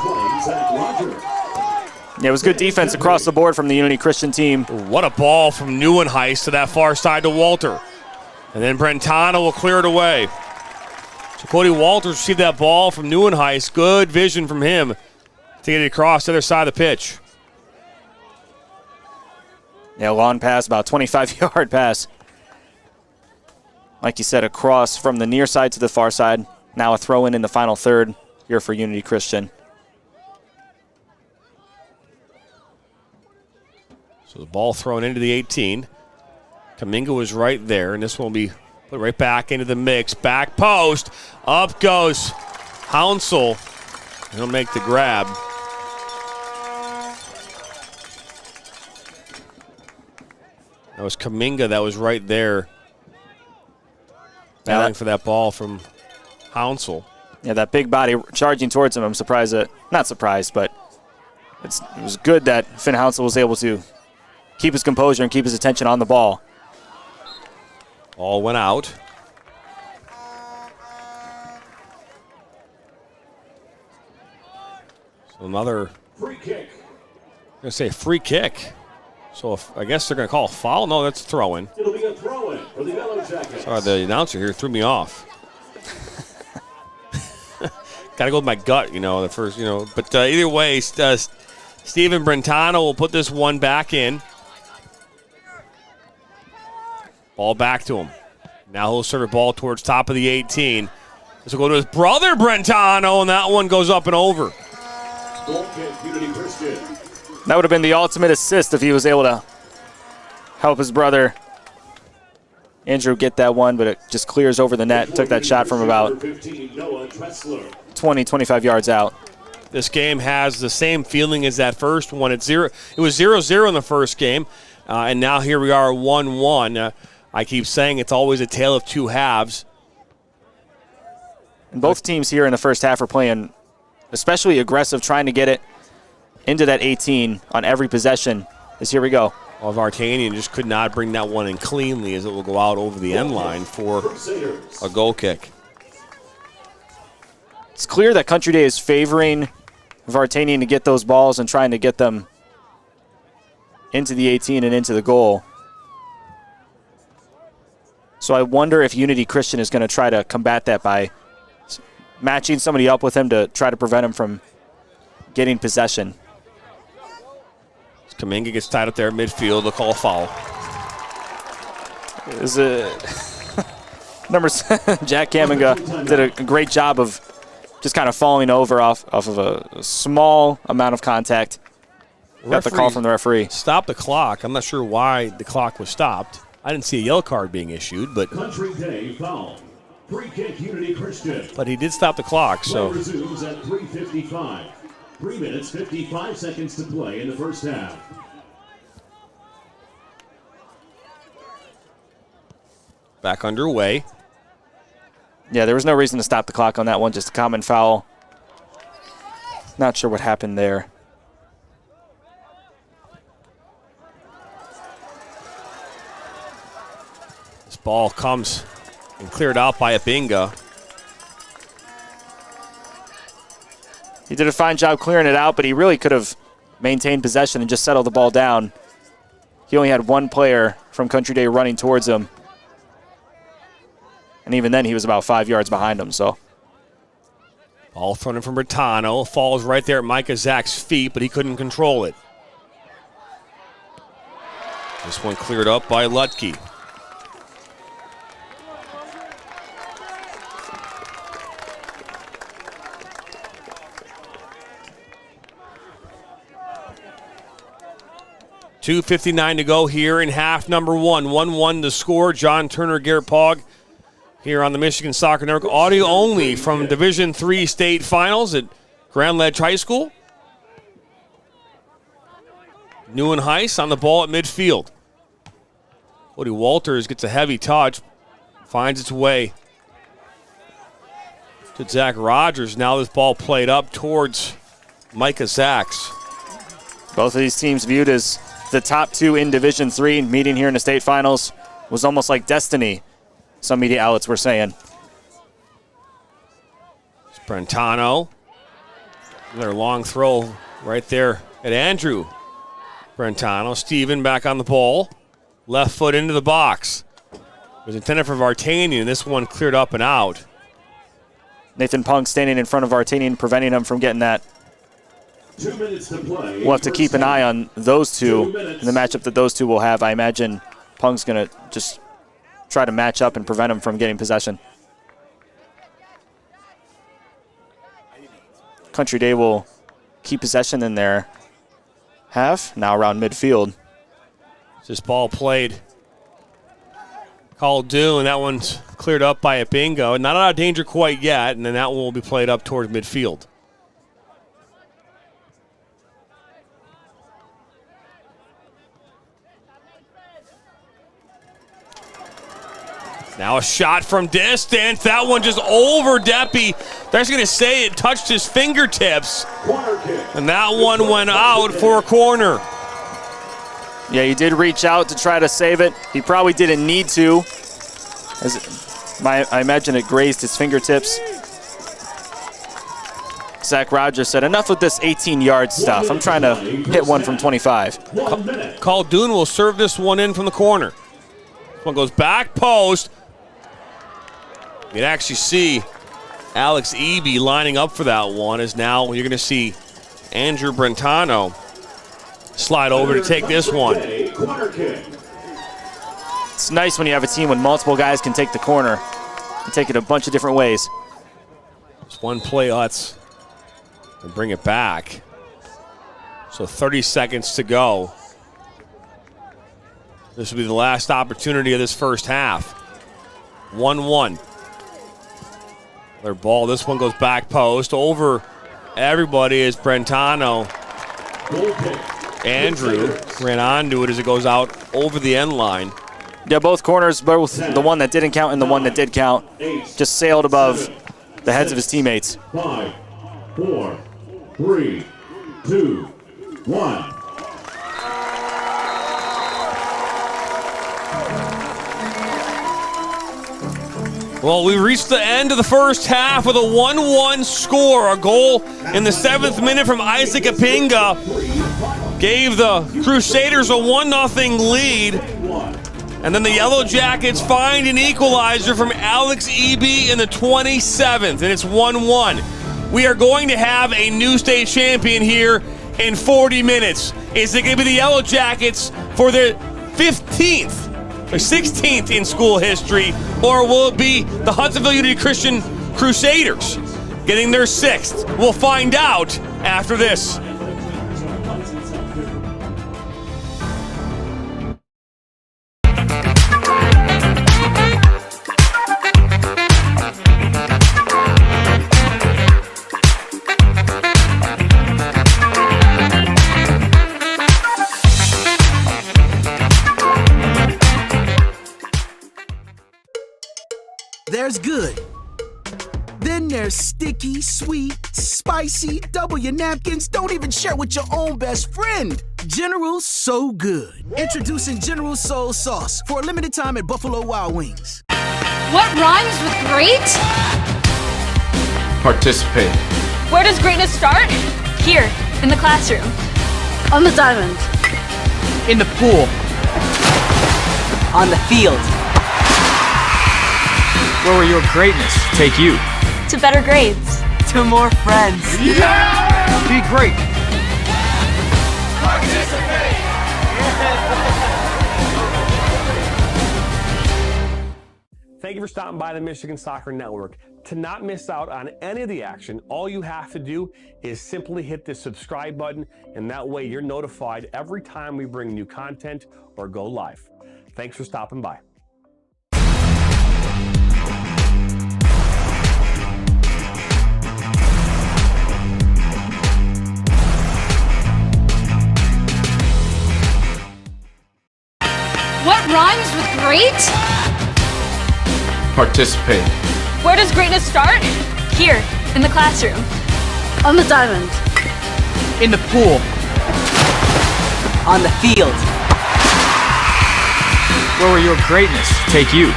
Yeah, it was good defense across the board from the Unity Christian team. What a ball from Neuenhuis to that far side to Walter. And then Brentano will clear it away. So Cody Walters received that ball from Neuenhuis. Good vision from him to get it across the other side of the pitch. Yeah, long pass, about 25-yard pass. Like you said, across from the near side to the far side. Now a throw in the final third here for Unity Christian. So the ball thrown into the 18. Kaminga was right there, and this one will be put right back into the mix. Back post. Up goes Hounsel. He'll make the grab. That was Kaminga that was right there. Battling for that ball from Hounsel. Yeah, that big body charging towards him. I'm surprised that, not surprised, but it was good that Finn Hounsel was able to keep his composure and keep his attention on the ball. Ball went out. So another Free kick. I'm going to say free kick. So I guess they're going to call a foul. No, that's throwing. It'll be a throw-in for the Yellow Jackets. Sorry, the announcer here threw me off. Got to go with my gut, the first, But either way, Steven Brentano will put this one back in. Ball back to him. Now he'll serve a ball towards top of the 18. This will go to his brother, Brentano, and that one goes up and over. Goal kick, Unity Christian. That would have been the ultimate assist if he was able to help his brother Andrew get that one, but it just clears over the net. Took that shot from about 20, 25 yards out. This game has the same feeling as that first one. It was 0-0 in the first game, and now here we are 1-1. I keep saying it's always a tale of two halves. And both teams here in the first half are playing especially aggressive, trying to get it into that 18 on every possession. As here we go. Well, Vartanian just could not bring that one in cleanly as it will go out over the end line for a goal kick. It's clear that Country Day is favoring Vartanian to get those balls and trying to get them into the 18 and into the goal. So I wonder if Unity Christian is going to try to combat that by matching somebody up with him to try to prevent him from getting possession. Kaminga gets tied up there at midfield. They'll call a foul. Is number 7, Jack Kaminga did a great job of just kind of falling over off of a small amount of contact. Got the call from the referee. Stop the clock. I'm not sure why the clock was stopped. I didn't see a yellow card being issued, but Country Day foul. Free kick, Unity Christian. But he did stop the clock. So Play resumes at 3:55. 3 minutes, 55 seconds to play in the first half. back underway. Yeah, there was no reason to stop the clock on that one, just a common foul. Not sure what happened there. This ball comes and cleared out by Abinga. He did a fine job clearing it out, but he really could have maintained possession and just settled the ball down. He only had one player from Country Day running towards him. And even then, he was about 5 yards behind him, so. Ball thrown in from Bertano. Falls right there at Micah Zach's feet, but he couldn't control it. This one cleared up by Lutke. 2:59 to go here in half number one. 1-1 the score. John Turner, Garrett Pogg here on the Michigan Soccer Network. Audio only from Division III state finals at Grand Ledge High School. Neuenhuis on the ball at midfield. Cody Walters gets a heavy touch, finds its way to Zach Rogers. Now this ball played up towards Micah Sachs. Both of these teams viewed as the top two in Division III, meeting here in the state finals was almost like destiny, some media outlets were saying. It's Brentano. Another long throw right there at Andrew Brentano. Steven back on the ball. Left foot into the box. It was intended for Vartanian. This one cleared up and out. Nathan Punk standing in front of Vartanian, preventing him from getting that. 2 minutes to play. We'll have to keep an eye on those two in the matchup that those two will have. I imagine Punk's going to just try to match up and prevent him from getting possession. Country Day will keep possession in their half, now around midfield. This ball played. Called due, and that one's cleared up by a bingo. Not out of danger quite yet, and then that one will be played up towards midfield. Now a shot from distance. That one just over Deppy. They're just going to say it touched his fingertips. And that one went out for a corner. Yeah, he did reach out to try to save it. He probably didn't need to. I imagine it grazed his fingertips. Zach Rogers said, enough with this 18-yard stuff. I'm trying to hit one from 25. Caldoun will serve this one in from the corner. This one goes back post. You can actually see Alex Eby lining up for that one, as now you're going to see Andrew Brentano slide over to take this one. It's nice when you have a team when multiple guys can take the corner and take it a bunch of different ways. Just one play, let's bring it back. So 30 seconds to go. This will be the last opportunity of this first half. 1-1. Their ball, this one goes back post. Over everybody is Brentano. Andrew ran onto it as it goes out over the end line. Yeah, both corners, both the one that didn't count and the one that did count, just sailed above the heads of his teammates. 5, 4, 3, 2, 1. Well, we reached the end of the first half with a 1-1 score. A goal in the 7th minute from Isaac Apinga gave the Crusaders a 1-0 lead. And then the Yellow Jackets find an equalizer from Alex Eby in the 27th, and it's 1-1. We are going to have a new state champion here in 40 minutes. Is it going to be the Yellow Jackets for their 15th or 16th in school history, or will it be the Hudsonville Unity Christian Crusaders getting their 6th? We'll find out after this. There's good. Then there's sticky, sweet, spicy, double your napkins, don't even share with your own best friend. General So Good. Introducing General Soul Sauce for a limited time at Buffalo Wild Wings. What rhymes with great? Participate. Where does greatness start? Here, in the classroom. On the diamond. In the pool. On the field. Where will your greatness take you? To better grades. To more friends. Yeah! Be great. Thank you for stopping by the Michigan Soccer Network. To not miss out on any of the action, all you have to do is simply hit the subscribe button, and that way you're notified every time we bring new content or go live. Thanks for stopping by. What rhymes with great? Participate. Where does greatness start? Here, in the classroom. On the diamond. In the pool. On the field. Where will your greatness take you?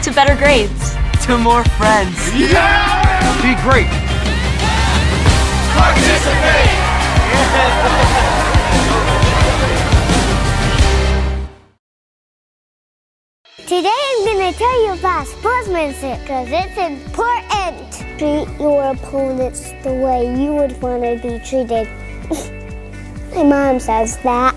To better grades. To more friends. Yeah! Be great. Participate! Today I'm going to tell you about sportsmanship because it's important. Treat your opponents the way you would want to be treated. My mom says that.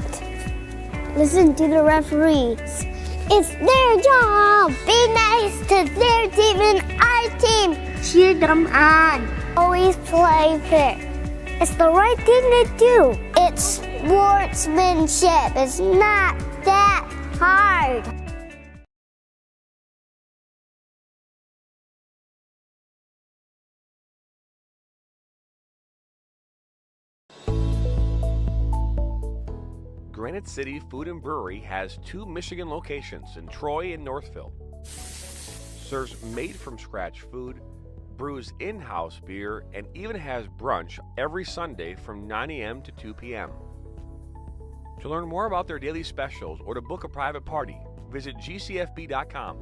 Listen to the referees. It's their job. Be nice to their team and our team. Cheer them on. Always play fair. It's the right thing to do. It's sportsmanship. It's not that hard. Granite City Food and Brewery has 2 Michigan locations in Troy and Northville. Serves made-from-scratch food, brews in-house beer, and even has brunch every Sunday from 9 a.m. to 2 p.m. To learn more about their daily specials or to book a private party, visit gcfb.com.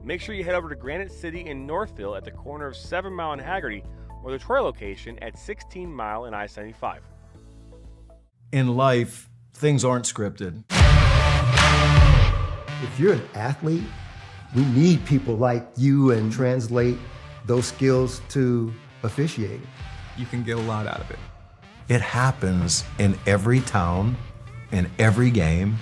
Make sure you head over to Granite City in Northville at the corner of 7 Mile and Haggerty, or the Troy location at 16 Mile and I-75. In life, things aren't scripted. If you're an athlete, we need people like you and translate those skills to officiating. You can get a lot out of it. It happens in every town, in every game.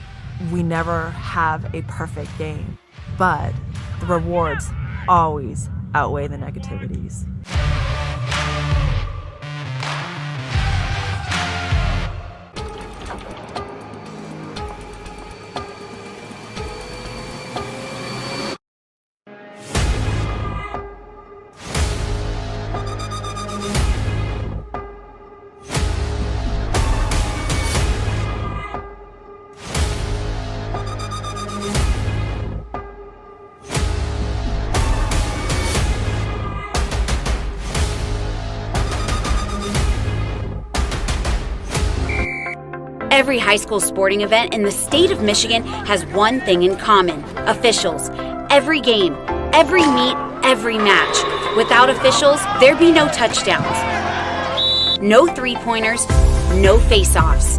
We never have a perfect game, but the rewards always outweigh the negativities. Every high school sporting event in the state of Michigan has one thing in common: officials. Every game, every meet, every match. Without officials, there'd be no touchdowns, no three-pointers, no face-offs.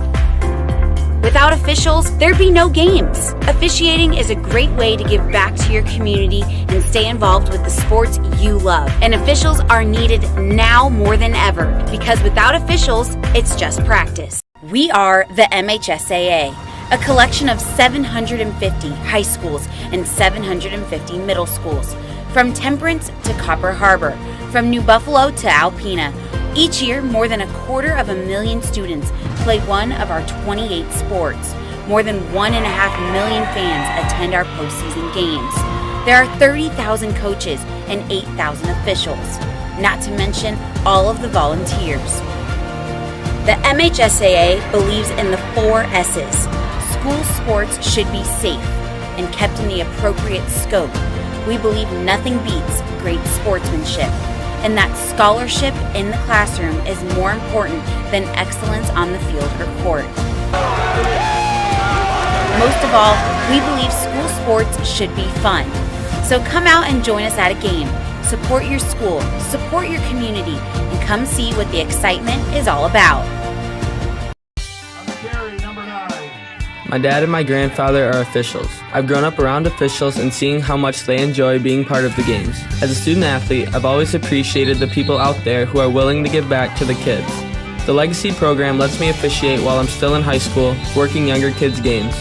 Without officials, there'd be no games. Officiating is a great way to give back to your community and stay involved with the sports you love. And officials are needed now more than ever, because without officials, it's just practice. We are the MHSAA, a collection of 750 high schools and 750 middle schools, from Temperance to Copper Harbor, from New Buffalo to Alpena. Each year, more than 250,000 students play one of our 28 sports. More than 1.5 million fans attend our postseason games. There are 30,000 coaches and 8,000 officials, not to mention all of the volunteers. The MHSAA believes in the 4 S's. School sports should be safe and kept in the appropriate scope. We believe nothing beats great sportsmanship, and that scholarship in the classroom is more important than excellence on the field or court. Most of all, we believe school sports should be fun. So come out and join us at a game. Support your school, support your community, and come see what the excitement is all about. My dad and my grandfather are officials. I've grown up around officials and seeing how much they enjoy being part of the games. As a student athlete, I've always appreciated the people out there who are willing to give back to the kids. The Legacy program lets me officiate while I'm still in high school, working younger kids' games.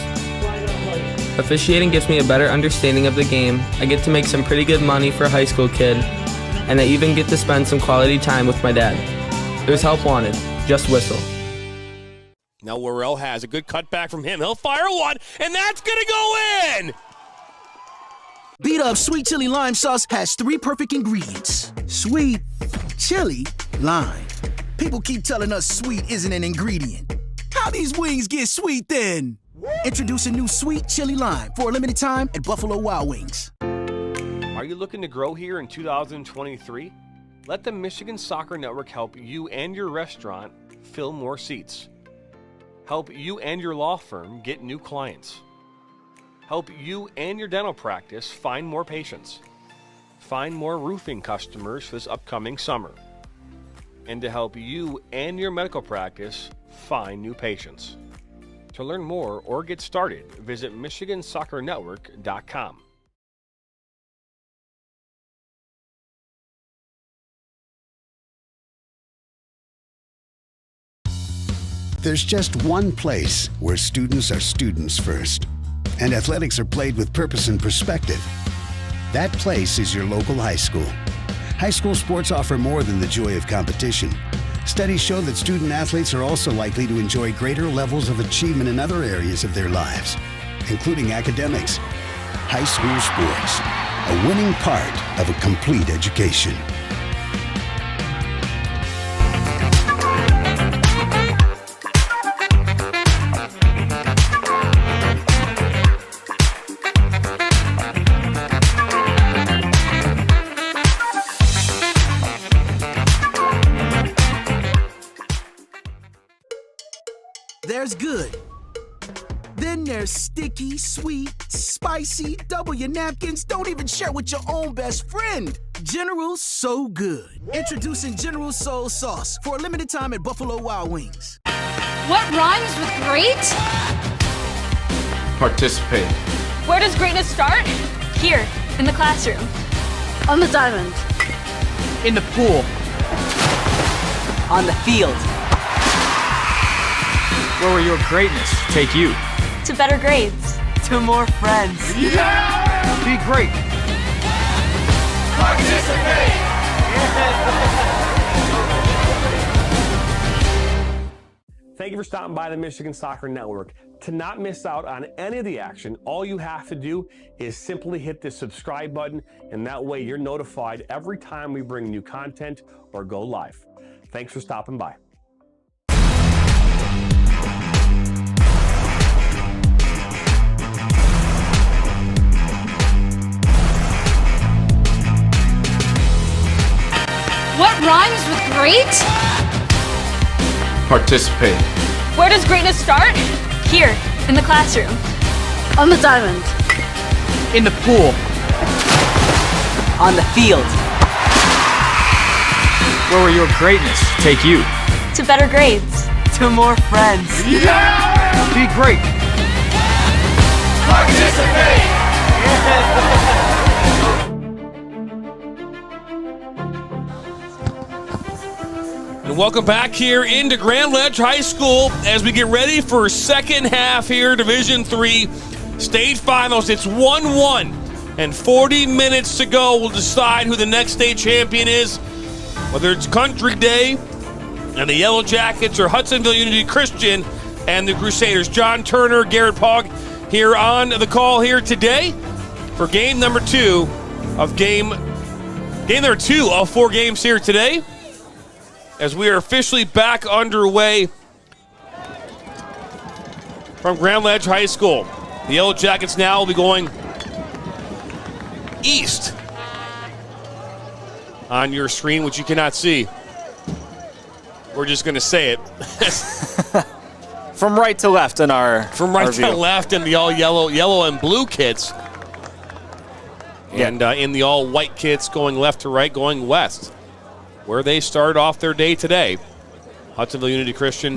Officiating gives me a better understanding of the game. I get to make some pretty good money for a high school kid, and I even get to spend some quality time with my dad. There's help wanted. Just whistle. Now Worrell has a good cutback from him. He'll fire one, and that's going to go in! Beat Up Sweet Chili Lime Sauce has 3 perfect ingredients. Sweet, chili, lime. People keep telling us sweet isn't an ingredient. How these wings get sweet then? Introducing new Sweet Chili Lime for a limited time at Buffalo Wild Wings. Are you looking to grow here in 2023? Let the Michigan Soccer Network help you and your restaurant fill more seats. Help you and your law firm get new clients. Help you and your dental practice find more patients. Find more roofing customers this upcoming summer. And to help you and your medical practice find new patients. To learn more or get started, visit MichiganSoccerNetwork.com. There's just one place where students are students first, and athletics are played with purpose and perspective. That place is your local high school. High school sports offer more than the joy of competition. Studies show that student athletes are also likely to enjoy greater levels of achievement in other areas of their lives, including academics. High school sports, a winning part of a complete education. There's good. Then there's sticky, sweet, spicy, double your napkins, don't even share with your own best friend. General So Good. Introducing General Soul Sauce for a limited time at Buffalo Wild Wings. What rhymes with great? Participate. Where does greatness start? Here, in the classroom. On the diamond. In the pool. On the field. Where will your greatness take you? To better grades. To more friends. Yeah! Be great. Participate! Thank you for stopping by the Michigan Soccer Network. To not miss out on any of the action, all you have to do is simply hit the subscribe button, and that way you're notified every time we bring new content or go live. Thanks for stopping by. What rhymes with great? Participate. Where does greatness start? Here, in the classroom. On the diamond. In the pool. On the field. Where will your greatness take you? To better grades. To more friends. Yeah! Be great. Participate! And welcome back here into Grand Ledge High School as we get ready for second half here, Division III state finals. It's 1-1 and 40 minutes to go. We'll decide who the next state champion is, whether it's Country Day and the Yellow Jackets or Hudsonville Unity Christian and the Crusaders. John Turner, Garrett Pogg here on the call here today for game number 2 of game number 2 of 4 games here today, as we are officially back underway from Grand Ledge High School. The Yellow Jackets now will be going east on your screen, which you cannot see. We're just going to say it. From right to left in our From right to left in the all yellow and blue kits. And in the all white kits going left to right, going west, where they start off their day today. Hudsonville Unity Christian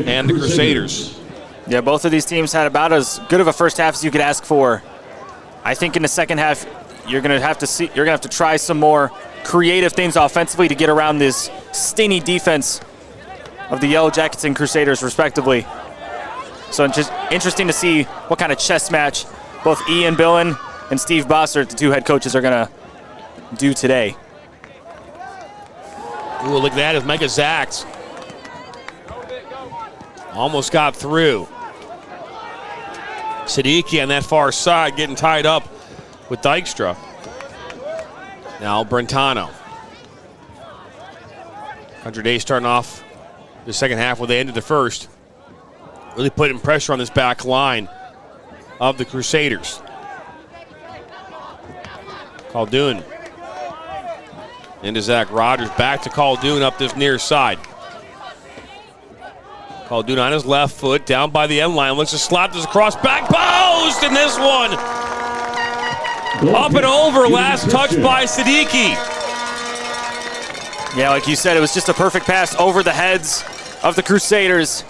and the Crusaders. Yeah, both of these teams had about as good of a first half as you could ask for. I think in the second half, you're gonna have to try some more creative things offensively to get around this stingy defense of the Yellow Jackets and Crusaders, respectively. So just interesting to see what kind of chess match both Ian Billen and Steve Bossert, the two head coaches, are going to do today. Ooh, look at that as Micah Zacks almost got through. Siddiqui on that far side getting tied up with Dykstra. Now Brentano. Country Day starting off the second half where they ended the first. Really putting pressure on this back line of the Crusaders. Caldoon into Zach Rogers. Back to Caldoon up this near side. Caldoon on his left foot, down by the end line. Looks to slap this across back post, and this one up and over. Last touch by Siddiqui. Yeah, like you said, it was just a perfect pass over the heads of the Crusaders.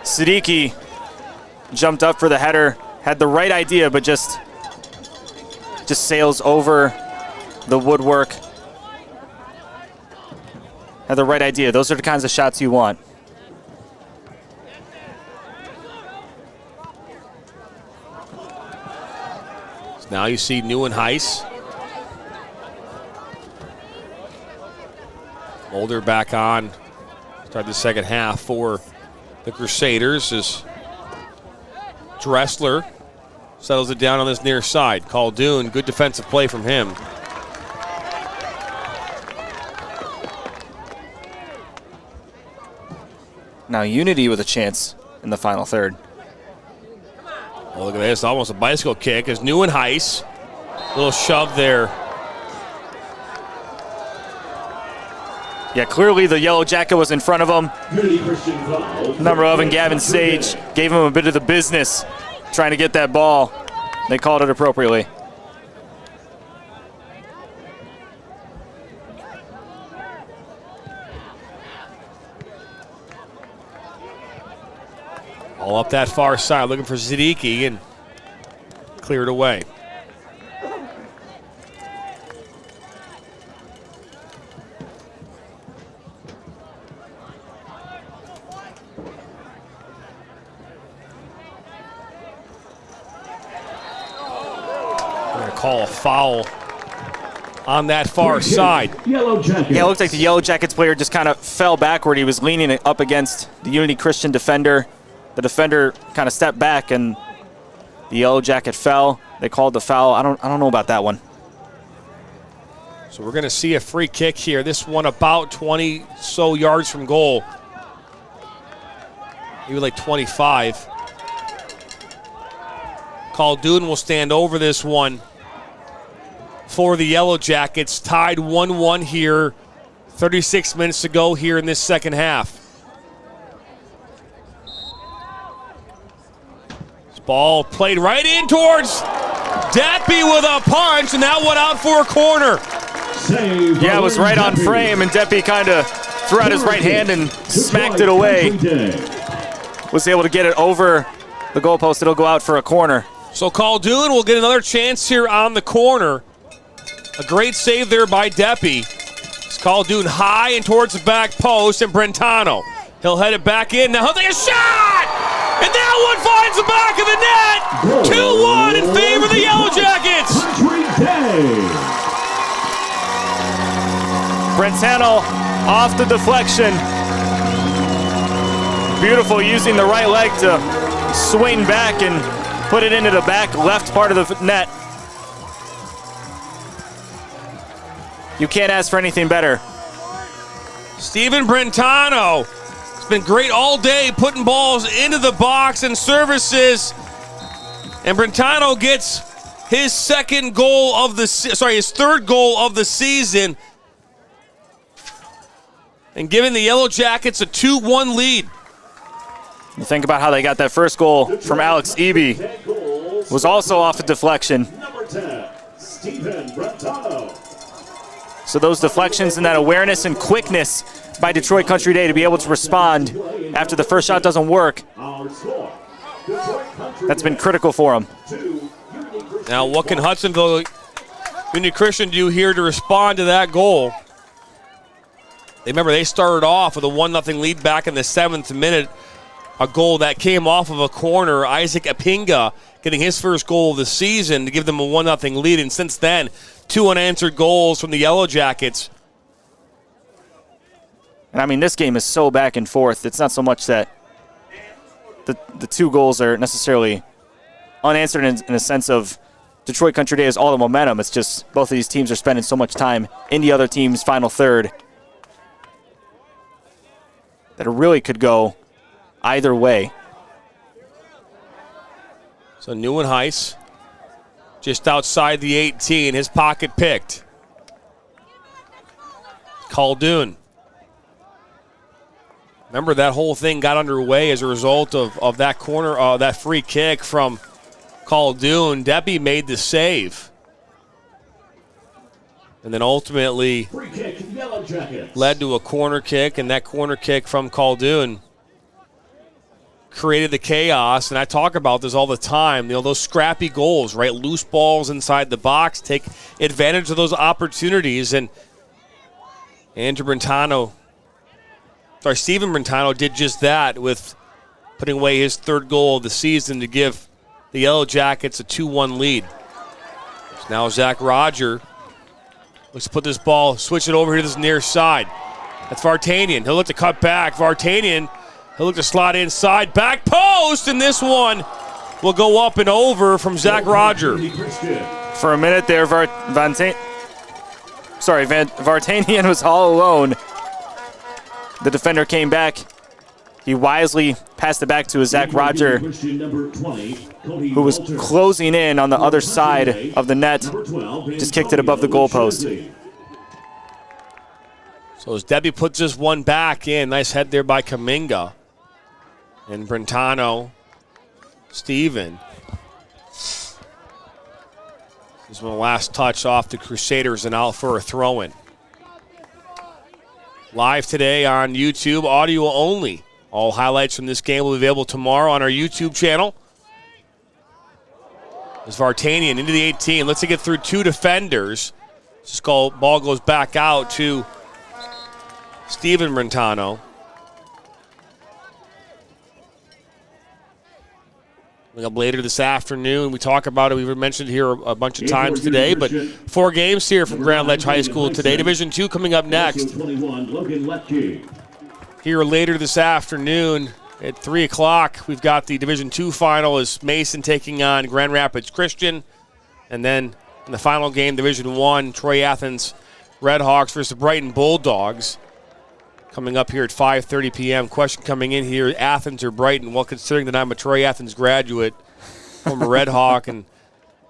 Siddiqui jumped up for the header, had the right idea, but just sails over the woodwork. Had the right idea. Those are the kinds of shots you want. So now you see Nieuwenhuis. Mulder back on. Start the second half for the Crusaders as Dressler settles it down on this near side. Caldoon, good defensive play from him. Now Unity with a chance in the final third. Oh, look at this, almost a bicycle kick as Nieuwenhuis. Little shove there. Yeah, clearly the yellow jacket was in front of him. Number 11, Gavin Sage, gave him a bit of the business trying to get that ball. They called it appropriately. All up that far side, looking for Siddiqui and cleared away. Call a foul on that far side. Yellow Jackets. Yeah, it looked like the Yellow Jackets player just kind of fell backward. He was leaning it up against the Unity Christian defender. The defender kind of stepped back and the Yellow Jacket fell. They called the foul. I don't know about that one. So we're going to see a free kick here. This one about 20 so yards from goal. Maybe like 25. Caldoon will stand over this one for the Yellow Jackets. Tied 1-1 here. 36 minutes to go here in this second half. This ball played right in towards Deppy with a punch, and that went out for a corner. Yeah, it was right on frame, and Deppy kind of threw out his right hand and smacked it away. Was able to get it over the goalpost. It'll go out for a corner. So Caldoon will get another chance here on the corner. A great save there by Deppy. It's Caldoon high and towards the back post, and Brentano. He'll head it back in. Now he'll take a shot! And that one finds the back of the net! 2-1 in favor of the Yellow Jackets! Brentano off the deflection. Beautiful, using the right leg to swing back and put it into the back left part of the net. You can't ask for anything better. Steven Brentano has been great all day, putting balls into the box and services. And Brentano gets his third goal of the season, and giving the Yellow Jackets a 2-1 lead. You think about how they got that first goal from Alex Eby. Was also off a deflection. Number 10, Steven Brentano. So those deflections and that awareness and quickness by Detroit Country Day to be able to respond after the first shot doesn't work, that's been critical for them. Now what can Hudsonville Unity Christian do here to respond to that goal? Remember, they started off with a 1-0 lead back in the 7th minute. A goal that came off of a corner. Isaac Apinga getting his first goal of the season to give them a 1-0 lead. And since then, 2 unanswered goals from the Yellow Jackets. And I mean, this game is so back and forth. It's not so much that the 2 goals are necessarily unanswered in a sense of Detroit Country Day has all the momentum. It's just both of these teams are spending so much time in the other team's final third that it really could go either way. So Neuenhuis just outside the 18, his pocket picked. Khaldun. Remember, that whole thing got underway as a result of that corner, that free kick from Khaldun. Debbie made the save. And then ultimately led to a corner kick, and that corner kick from Khaldun created the chaos. And I talk about this all the time. You know, those scrappy goals, right? Loose balls inside the box. Take advantage of those opportunities. And Steven Brentano did just that with putting away his 3rd goal of the season to give the Yellow Jackets a 2-1 lead. So now Zach Roger looks to put this ball, switch it over here to this near side. That's Vartanian. He'll look to cut back. Vartanian, he'll look to slide inside. Back post, and this one will go up and over from Zach Roger. For a minute there, Vartanian was all alone. The defender came back. He wisely passed it back to Zach Roger, who was closing in on the other side of the net. Just kicked it above the goalpost. So as Debbie puts this one back in, nice head there by Kaminga. And Brentano, Steven. This is one last touch off the Crusaders and out for a throw-in. Live today on YouTube, audio only. All highlights from this game will be available tomorrow on our YouTube channel. As Vartanian into the 18, lets it get through 2 defenders. This ball goes back out to Steven Brentano. Coming up later this afternoon, we talk about it. We've mentioned it here a bunch of times today, but 4 games here from Grand Ledge High School today. Division II coming up next. Here later this afternoon at 3 o'clock, we've got the Division II final as Mason taking on Grand Rapids Christian. And then in the final game, Division I, Troy Athens Redhawks versus the Brighton Bulldogs. Coming up here at 5:30 p.m. Question coming in here, Athens or Brighton? Well, considering that I'm a Troy Athens graduate, former Red Hawk, and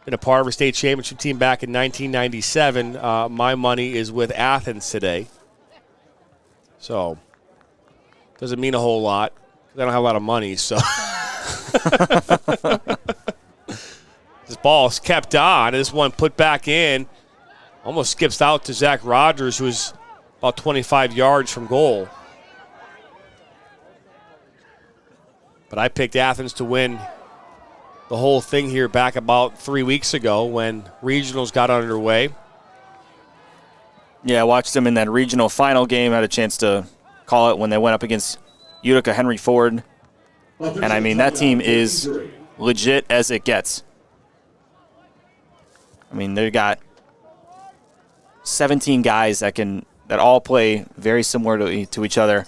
been a part of a state championship team back in 1997, my money is with Athens today. So, doesn't mean a whole lot. I don't have a lot of money, so. This ball's kept on. This one put back in. Almost skips out to Zach Rogers, who's about 25 yards from goal. But I picked Athens to win the whole thing here back about 3 weeks ago when regionals got underway. Yeah, I watched them in that regional final game. I had a chance to call it when they went up against Utica Henry Ford. And I mean, that team is legit as it gets. I mean, they've got 17 guys that all play very similar to each other.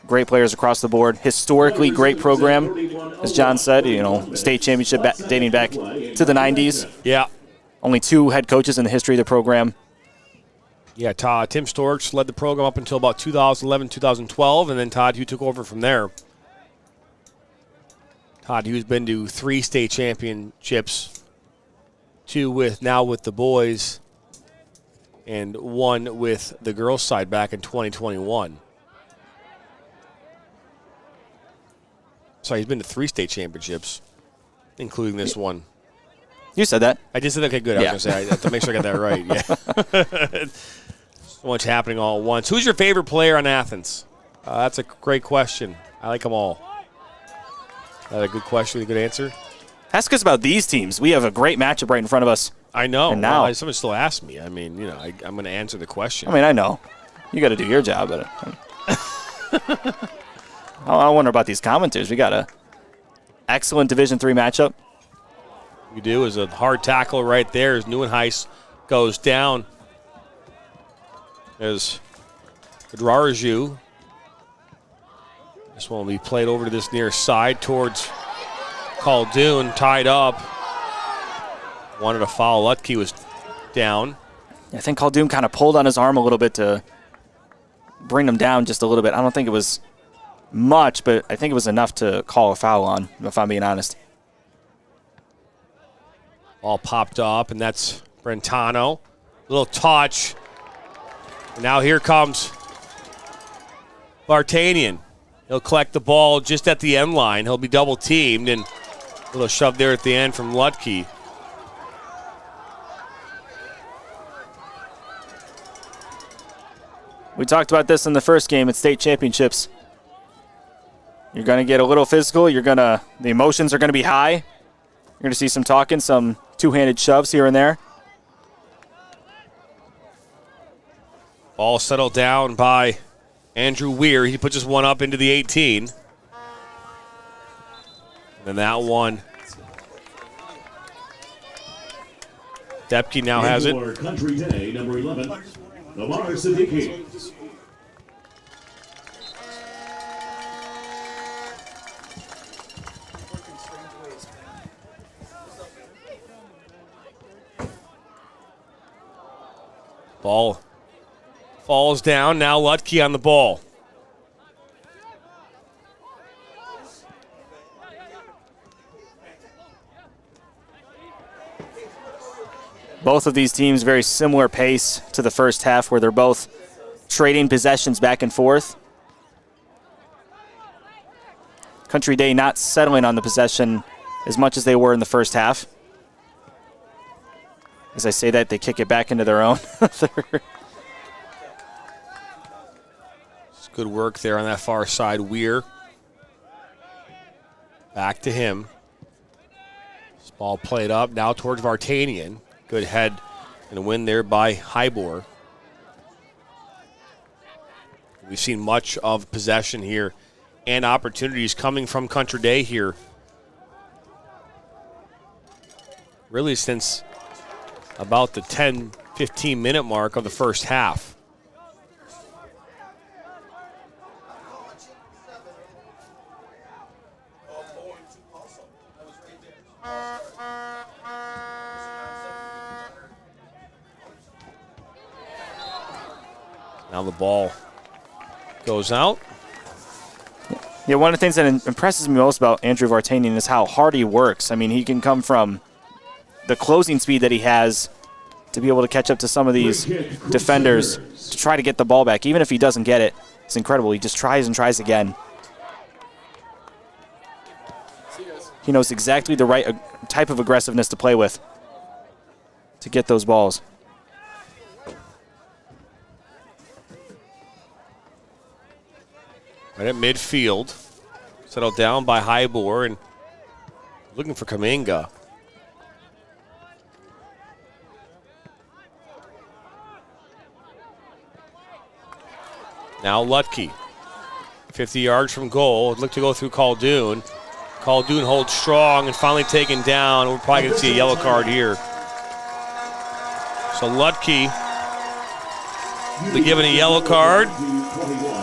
Great players across the board. Historically great program, as John said. You know, state championship dating back to the 90s. Yeah. Only 2 head coaches in the history of the program. Yeah, Tim Storch led the program up until about 2011, 2012, and then Todd Hughes took over from there. Todd Hughes been to 3 state championships, 2 now with the boys, and 1 with the girls' side back in 2021. Sorry, he's been to 3 state championships, including this one. You said that. I just said, okay, good. Yeah. I was going to say, I have to make sure I got that right. Yeah. So much happening all at once. Who's your favorite player on Athens? That's a great question. I like them all. That a good question, a good answer? Ask us about these teams. We have a great matchup right in front of us. I know. And now, someone still asked me. I mean, you know, I'm going to answer the question. I mean, I know. You got to do your job. But I wonder about these commenters. We got to excellent Division III matchup. We do is a hard tackle right there as Nieuwenhuis goes down. As Gudrarju. This one will be played over to this near side towards Khaldun, tied up. Wanted a foul. Lutke was down. I think Khaldun kind of pulled on his arm a little bit to bring him down just a little bit. I don't think it was much, but I think it was enough to call a foul on, if I'm being honest. Ball popped up, and that's Brentano. Little touch. And now here comes Vartanian. He'll collect the ball just at the end line. He'll be double teamed, and a little shove there at the end from Lutke. We talked about this in the first game at state championships. You're going to get a little physical. The emotions are going to be high. You're going to see some talking, some two-handed shoves here and there. Ball settled down by Andrew Weir. He puts this one up into the 18. And then that one. Depke now has it. Country Day, number 11, Lamar Siddiqui. Ball falls down. Now Lutke on the ball. Both of these teams very similar pace to the first half where they're both trading possessions back and forth. Country Day not settling on the possession as much as they were in the first half. As I say that, they kick it back into their own third. It's good work there on that far side. Weir. Back to him. This ball played up now towards Vartanian. Good head and a win there by Hybor. We've seen much of possession here and opportunities coming from Country Day here. Really since about the 10-15 minute mark of the first half. Now the ball goes out. Yeah, one of the things that impresses me most about Andrew Vartanian is how hard he works. I mean, he can come from the closing speed that he has to be able to catch up to some of these defenders to try to get the ball back. Even if he doesn't get it, it's incredible. He just tries and tries again. He knows exactly the right type of aggressiveness to play with to get those balls. Right at midfield. Settled down by Hybor and looking for Kaminga. Now Lutke. 50 yards from goal. Look to go through Khaldun. Khaldun holds strong and finally taken down. We're probably going to see a yellow card here. So Lutke, they're given a yellow card.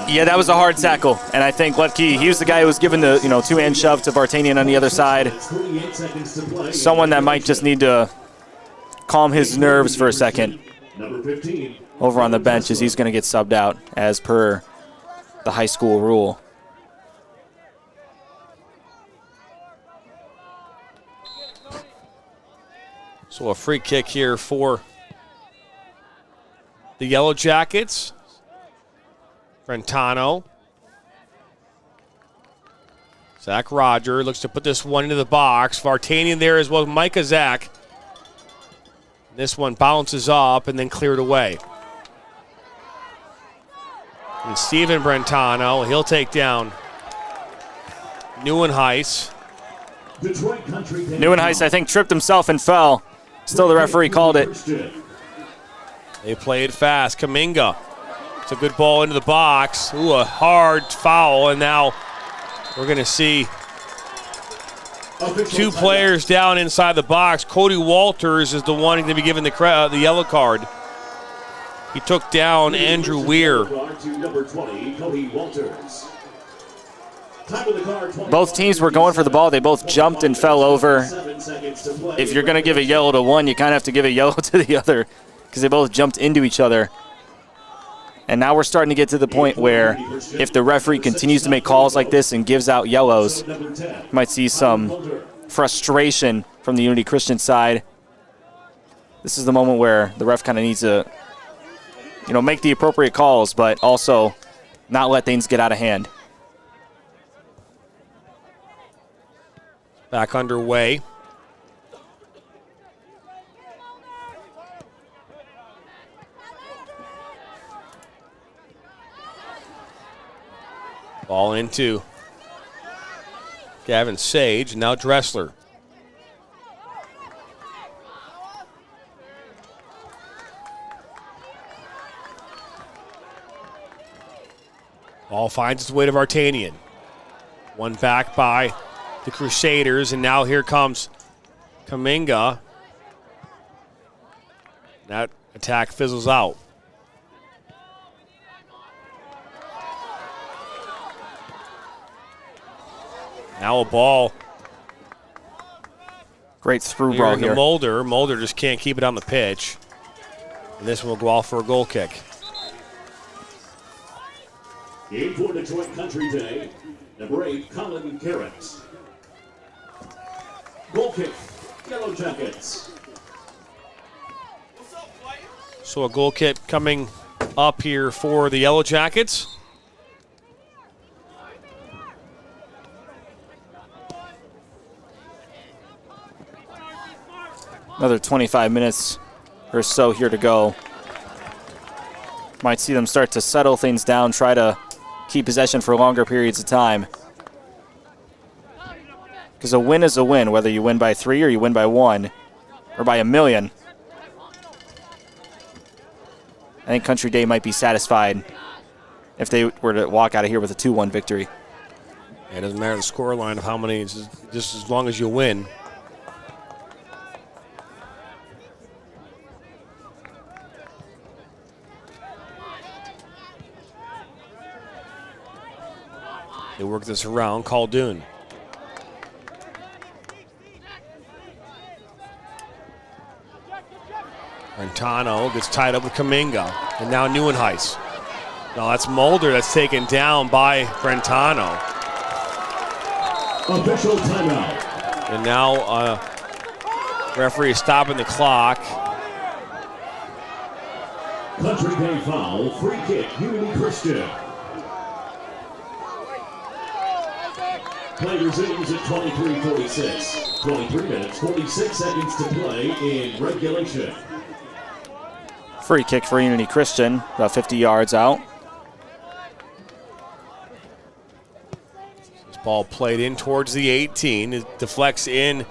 Yeah, that was a hard tackle, and I think Lutke, he was the guy who was given the two-hand shove to Vartanian on the other side. Someone that might just need to calm his nerves for a second over on the bench as he's going to get subbed out as per the high school rule. So a free kick here for the Yellow Jackets. Brentano. Zach Roger looks to put this one into the box. Vartanian there as well as Micah Zach. This one bounces up and then cleared away. And Steven Brentano, he'll take down Nieuwenhuis. Nieuwenhuis, I think, tripped himself and fell. Still, the referee called it. They played fast. Kaminga. It's a good ball into the box. Ooh, a hard foul, and now we're going to see 2 players down inside the box. Cody Walters is the one going to be given the yellow card. He took down Andrew Weir. Both teams were going for the ball. They both jumped and fell over. If you're going to give a yellow to one, you kind of have to give a yellow to the other because they both jumped into each other. And now we're starting to get to the point where if the referee continues to make calls like this and gives out yellows, you might see some frustration from the Unity Christian side. This is the moment where the ref kind of needs to, make the appropriate calls, but also not let things get out of hand. Back underway. Ball into Gavin Sage, now Dressler. Ball finds its way to Vartanian. One back by the Crusaders, and now here comes Kaminga. That attack fizzles out. Now a ball. Great through ball here. Mulder. Mulder just can't keep it on the pitch. And this one will go off for a goal kick. Game for Detroit Country Day, number 8, Colin Garrett. Goal kick, Yellow Jackets. So a goal kick coming up here for the Yellow Jackets. Another 25 minutes or so here to go. Might see them start to settle things down, try to keep possession for longer periods of time. Because a win is a win, whether you win by 3 or you win by 1 or by 1,000,000. I think Country Day might be satisfied if they were to walk out of here with a 2-1 victory. It doesn't matter the scoreline of how many, just as long as you win. They work this around. Caldoon. Brentano gets tied up with Kaminga. And now Neuenhuis. No, that's Mulder that's taken down by Brentano. Official timeout. And now referee is stopping the clock. Country Day foul, free kick, Unity Christian. Play resumes at 23:46. 23 minutes, 46 seconds to play in regulation. Free kick for Unity Christian, about 50 yards out. This ball played in towards the 18. It deflects in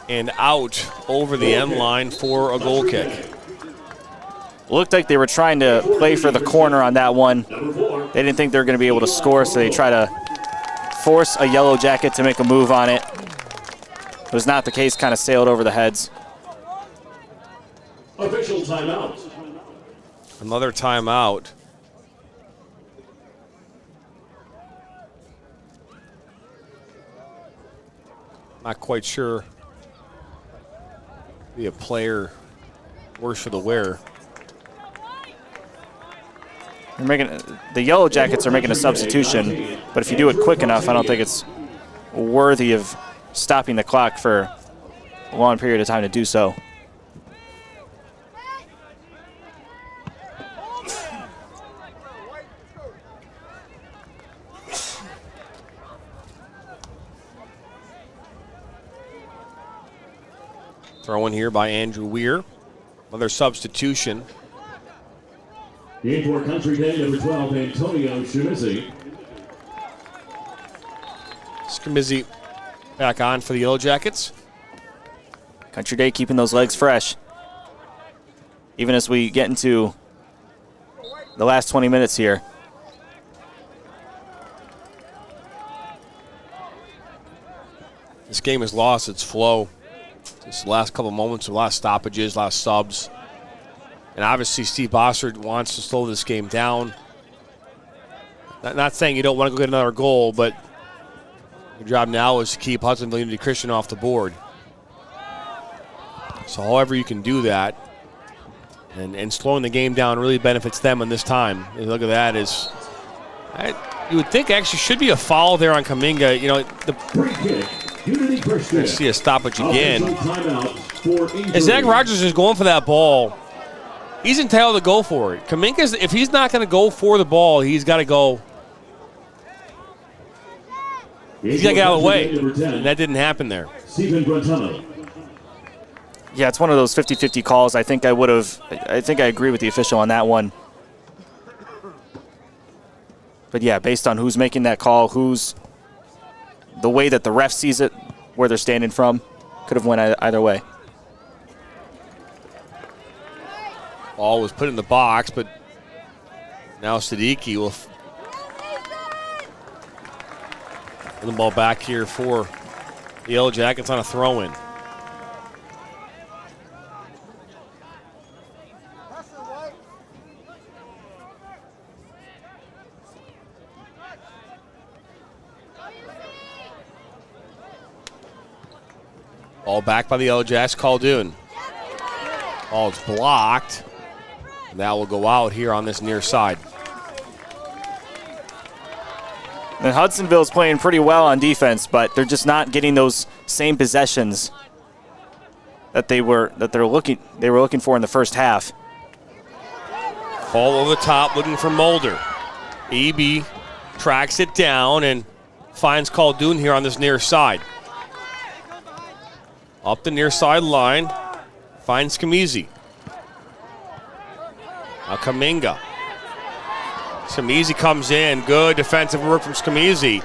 and out over the end line for a goal kick. Looked like they were trying to play for the corner on that one. They didn't think they were going to be able to score, so they try to force a Yellow Jacket to make a move on it. It was not the case, kind of sailed over the heads. Official timeout. Another timeout. Not quite sure. Be a player worse for the wear. They're making, the Yellow Jackets are making a substitution, but if you do it quick enough, I don't think it's worthy of stopping the clock for a long period of time to do so. Throw in here by Andrew Weir. Another substitution. In for Country Day, number 12, Antonio Scamizzi. Scamizzi back on for the Yellow Jackets. Country Day keeping those legs fresh. Even as we get into the last 20 minutes here. This game has lost its flow. This last couple of moments, a lot of stoppages, a lot of subs. And obviously Steve Bossert wants to slow this game down. Not saying you don't want to go get another goal, but your job now is to keep Hudsonville Unity Christian off the board. So however you can do that, and slowing the game down really benefits them in this time. And look at that, you would think actually should be a foul there on Kaminga. You know, let's see a stoppage again. As Zach Rogers is going for that ball, he's entitled to go for it. Kaminga's, if he's not going to go for the ball, he's got to go. He's got to get out of the way, and that didn't happen there. Yeah, it's one of those 50-50 calls. I think I agree with the official on that one. But yeah, based on who's making that call, the way that the ref sees it, where they're standing from, could have went either way. Ball was put in the box, but now Siddiqui will put the ball back here for the Yellow Jackets on a throw-in. Ball back by the Yellow Jacks, Caldoon. Ball's blocked. And that will go out here on this near side. And Hudsonville's playing pretty well on defense, but they're just not getting those same possessions that they were looking for in the first half. Ball over the top, looking for Mulder. EB tracks it down and finds Caldoon here on this near side. Up the near sideline, finds Kamizi. Now Kaminga. Kamizi comes in. Good defensive work from Kamizi.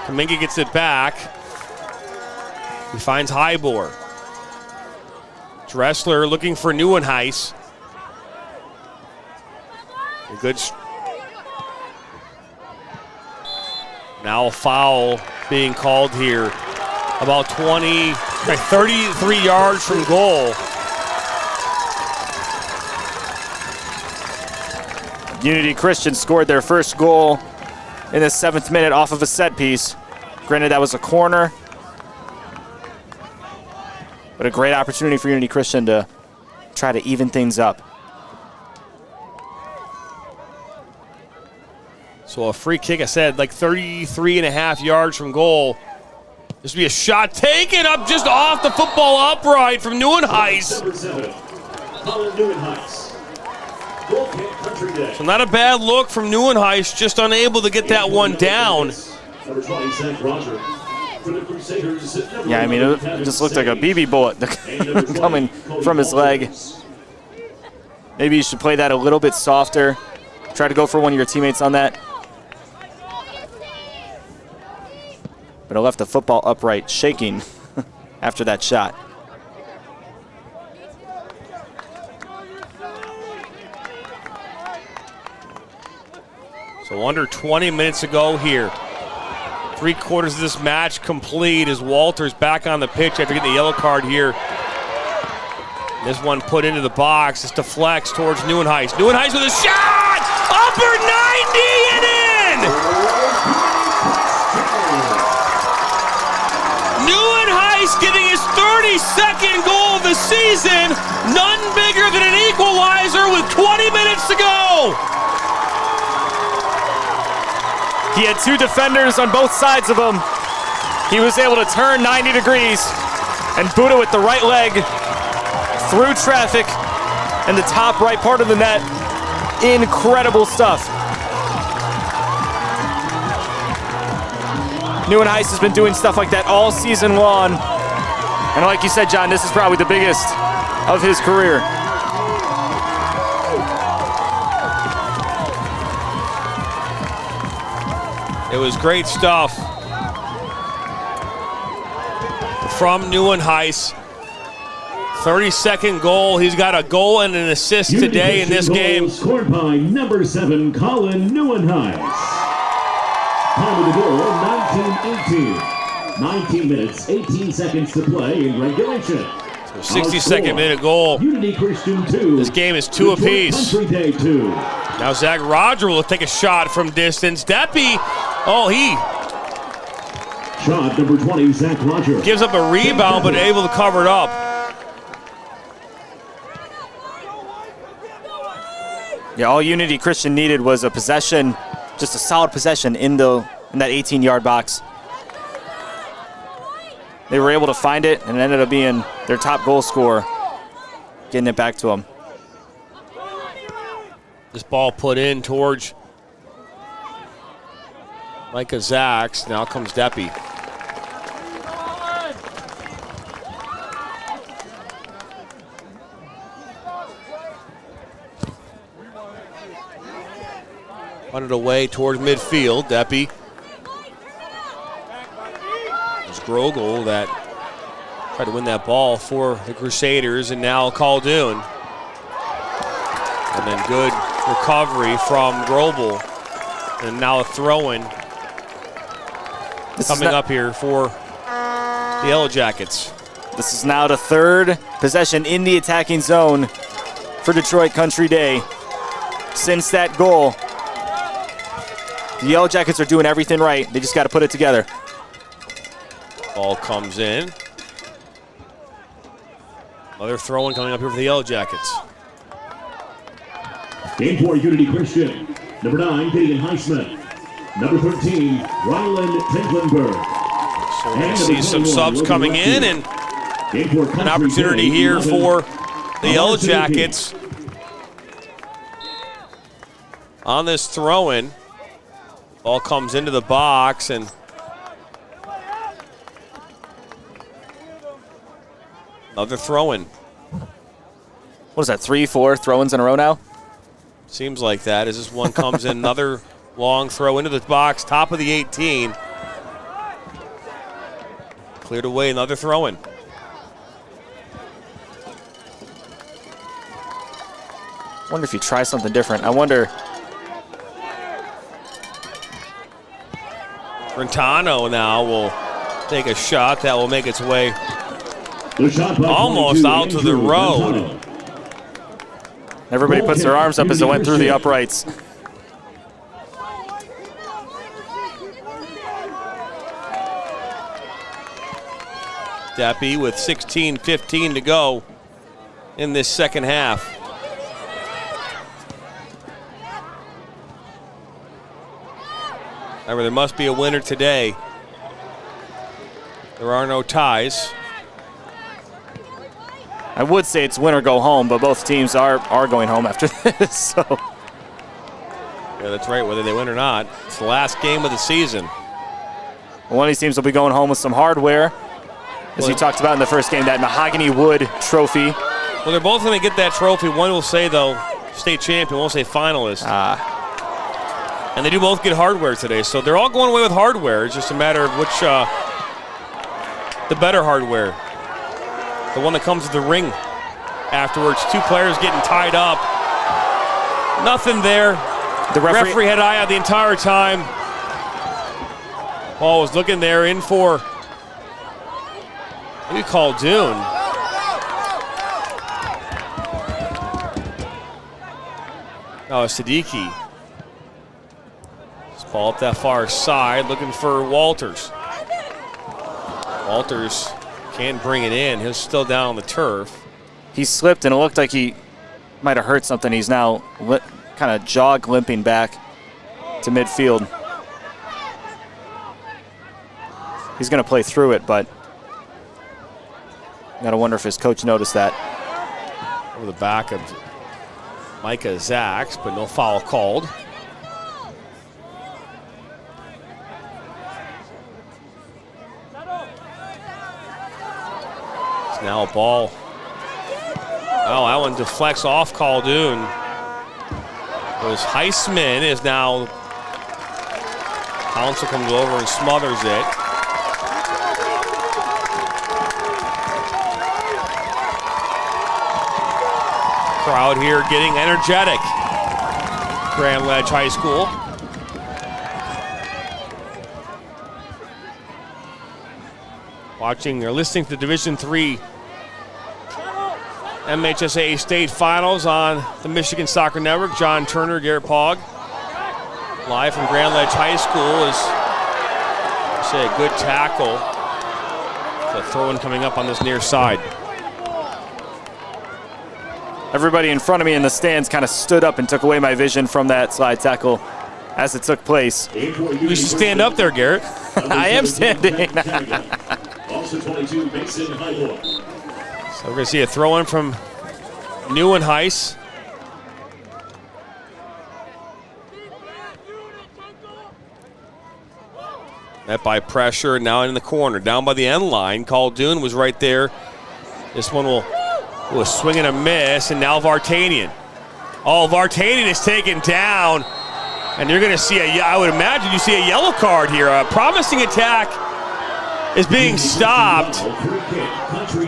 Kaminga gets it back. He finds Hybor. Dressler looking for Neuenhuis. A good. Now a foul being called here. About 33 yards from goal. Unity Christian scored their first goal in the 7th minute off of a set piece. Granted, that was a corner, but a great opportunity for Unity Christian to try to even things up. So a free kick, I said, like 33 and a half yards from goal. This will be a shot taken up just off the football upright from Neuenhuis. So not a bad look from Neuenhuis, just unable to get that one down. Yeah, I mean, it just looked like a BB bullet coming from his leg. Maybe you should play that a little bit softer. Try to go for one of your teammates on that. But it left the football upright shaking after that shot. So under 20 minutes ago here. 3/4 of this match complete as Walter's back on the pitch after getting the yellow card here. This one put into the box. This deflects towards Neuenhuis. Neuenhuis with a shot! Upper 90 and in! Neuenhuis getting his 32nd goal of the season. None bigger than an equalizer with 20 minutes to go. He had two defenders on both sides of him. He was able to turn 90 degrees and boot it with the right leg through traffic and the top right part of the net. Incredible stuff. Neuenhuis has been doing stuff like that all season long. And like you said, John, this is probably the biggest of his career. It was great stuff from Neuenhuis. 32nd goal. He's got a goal and an assist today in this game. Scored by number 7, Colin Neuenhuis. Time of the goal, 19:18. 19 minutes, 18 seconds to play in regulation. So 62nd minute goal. Unity Christian 2. This game is 2 apiece. Country Day 2. Now Zach Roger will take a shot from distance. Deppy, Shot number 20, Zach Roger. gives up a rebound, but able to cover it up. Yeah, all Unity Christian needed was a possession, just a solid possession in that 18-yard box. They were able to find it, and it ended up being their top goal scorer, getting it back to them. This ball put in towards Micah Zaks. Now comes Deppy. Run it away towards midfield. Deppy. It's Grogel that tried to win that ball for the Crusaders, and now Caldoon. And then good recovery from Grobel. And now a throw-in coming up here for the Yellow Jackets. This is now the third possession in the attacking zone for Detroit Country Day since that goal. The Yellow Jackets are doing everything right. They just got to put it together. Ball comes in. Another throw-in coming up here for the Yellow Jackets. Game for Unity Christian. Number 9, Gideon Highsmith. Number 13, Ryland Tinklenberg. So we're going to see some subs coming in, and an opportunity here for the Yellow Jackets on this throw-in. Ball comes into the box, and another throw-in. What is that, 3-4 throw-ins in a row now? Seems like that, as this one comes in. Another long throw into the box, top of the 18. Cleared away, another throw-in. Wonder if you try something different. I wonder. Rentano now will take a shot that will make its way almost out to the road. Everybody puts their arms up as it went through the uprights. Deppy with 16:15 to go in this second half. However, there must be a winner today. There are no ties. I would say it's win or go home, but both teams are going home after this. So. Yeah, that's right, whether they win or not. It's the last game of the season. One of these teams will be going home with some hardware, as you talked about in the first game, that mahogany wood trophy. Well, they're both going to get that trophy. One will say, though, state champion, won't say finalist. And they do both get hardware today, so they're all going away with hardware. It's just a matter of which, the better hardware. The one that comes with the ring afterwards. Two players getting tied up. Nothing there. The referee had an eye out the entire time. Paul was looking there in for, we call Dune. Oh, Siddiqui. This ball up that far side, looking for Walters. Walters can't bring it in. He's still down on the turf. He slipped, and it looked like he might have hurt something. He's now kind of jog limping back to midfield. He's going to play through it, but got to wonder if his coach noticed that. Over the back of Micah Zaks, but no foul called. It's now a ball. Oh, that one deflects off Caldoon. It was Heisman is now. Council comes over and smothers it. Crowd here getting energetic. Grand Ledge High School. Watching or listening to the Division III MHSAA State Finals on the Michigan Soccer Network. John Turner, Garrett Pogg, live from Grand Ledge High School. Is a good tackle. The throw-in coming up on this near side. Everybody in front of me in the stands kind of stood up and took away my vision from that slide tackle as it took place. You should stand up there, Garrett. I am standing. Also 22, Mason Highwood. So we're going to see a throw-in from Neuenhuis. Met by pressure, now in the corner, down by the end line. Caldoun was right there. This one will swing and a miss, and now Vartanian. Oh, Vartanian is taken down, and you're going to see I would imagine you see a yellow card here. A promising attack is being stopped,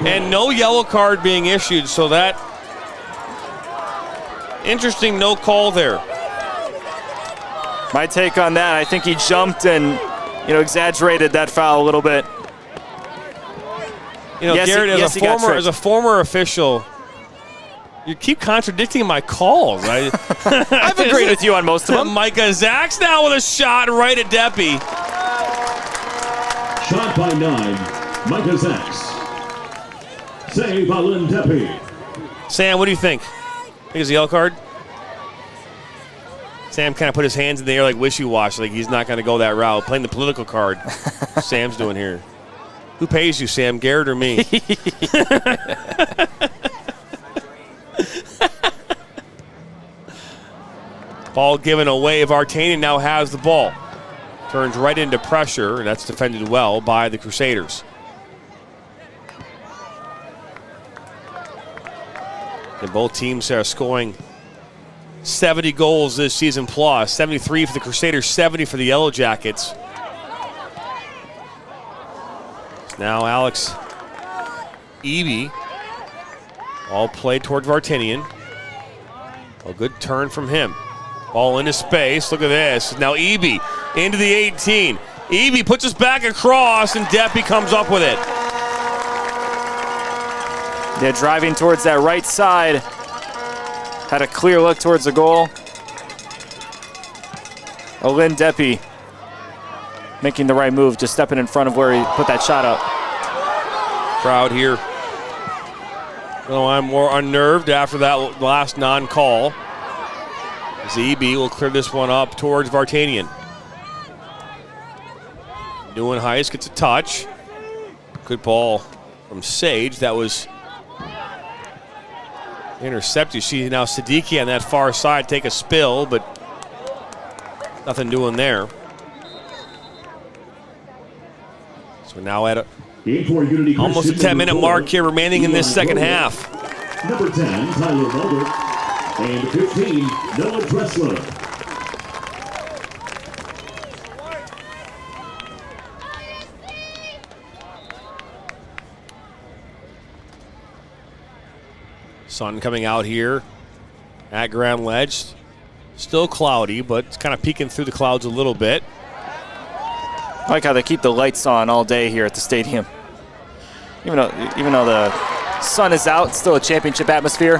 and no yellow card being issued, so that interesting no call there. My take on that, I think he jumped and exaggerated that foul a little bit. Garrett, as a former official, you keep contradicting my calls. I've agreed with you on most of them. Micah Zacks now with a shot right at Deppy. Shot by 9, Micah Zacks. Save by Lynn Deppy. Sam, what do you think? Think it's a yellow card? Sam kind of put his hands in the air like wishy-washy, like he's not going to go that route. Playing the political card. Sam's doing here. Who pays you, Sam, Garrett or me? Ball given away. Vartanian now has the ball. Turns right into pressure, and that's defended well by the Crusaders. And both teams are scoring 70 goals this season plus. 73 for the Crusaders, 70 for the Yellow Jackets. Now Alex Eby. All played toward Vartanian. A good turn from him. Ball into space. Look at this. Now Eby into the 18. Eby puts us back across, and Deppy comes up with it. Yeah, driving towards that right side. Had a clear look towards the goal. Lynn Deppy making the right move, just stepping in front of where he put that shot up. Crowd here. Well, I'm more unnerved after that last non-call. ZB will clear this one up towards Vartanian. Neuenhuis gets a touch. Good ball from Sage. That was intercepted. You see now Siddiqui on that far side take a spill, but nothing doing there. So we're now at almost a 10-minute mark here remaining in this second half. Number 10, Tyler Mulder. And 15, Noah Dressler. Sun coming out here at Grand Ledge. Still cloudy, but it's kind of peeking through the clouds a little bit. I like how they keep the lights on all day here at the stadium. Even though the sun is out, it's still a championship atmosphere.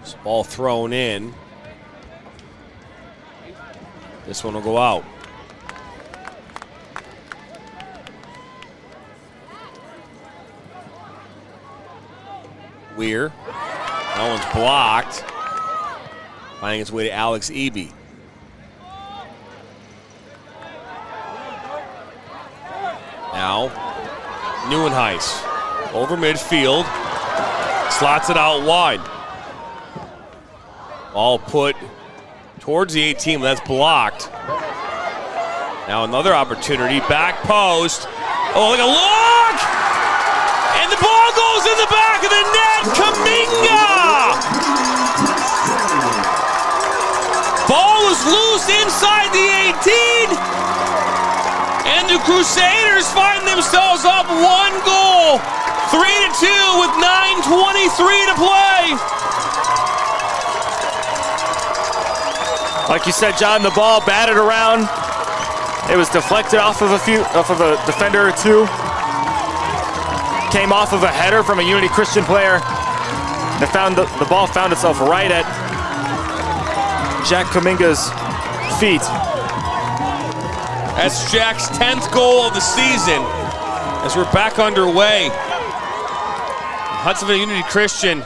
This ball thrown in. This one will go out. Weir. That one's blocked. Finding its way to Alex Eby. Now, Neuenhuis over midfield. Slots it out wide. Ball put towards the 18, but that's blocked. Now another opportunity, back post. Oh, look! And the ball goes in the back of the net, Kaminga! Ball was loose inside the 18, and the Crusaders find themselves up 1 goal, 3-2 with 9:23 to play. Like you said, John, the ball batted around. It was deflected off of a defender or two. Came off of a header from a Unity Christian player. The ball found itself right at Jack Kaminga's feet. That's Jack's 10th goal of the season as we're back underway. Hudsonville Unity Christian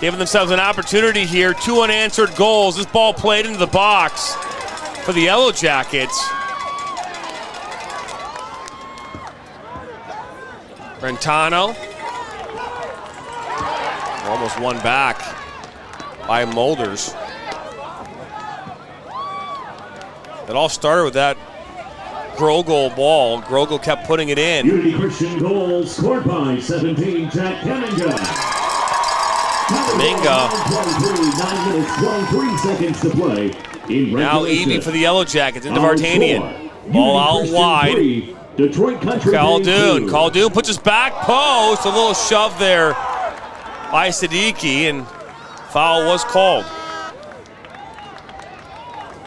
giving themselves an opportunity here. 2 unanswered goals. This ball played into the box for the Yellow Jackets. Brentano. Almost won back by Mulders. It all started with that Grogol ball. Grogol kept putting it in. Unity Christian goal scored by 17, Jack Kaminga. Kaminga. 9 minutes, 23 seconds to play. Now Evie for the Yellow Jackets into Vartanian. Ball out wide. Detroit Country Caldoon. Caldoon puts his back post. A little shove there by Siddiqui, and foul was called.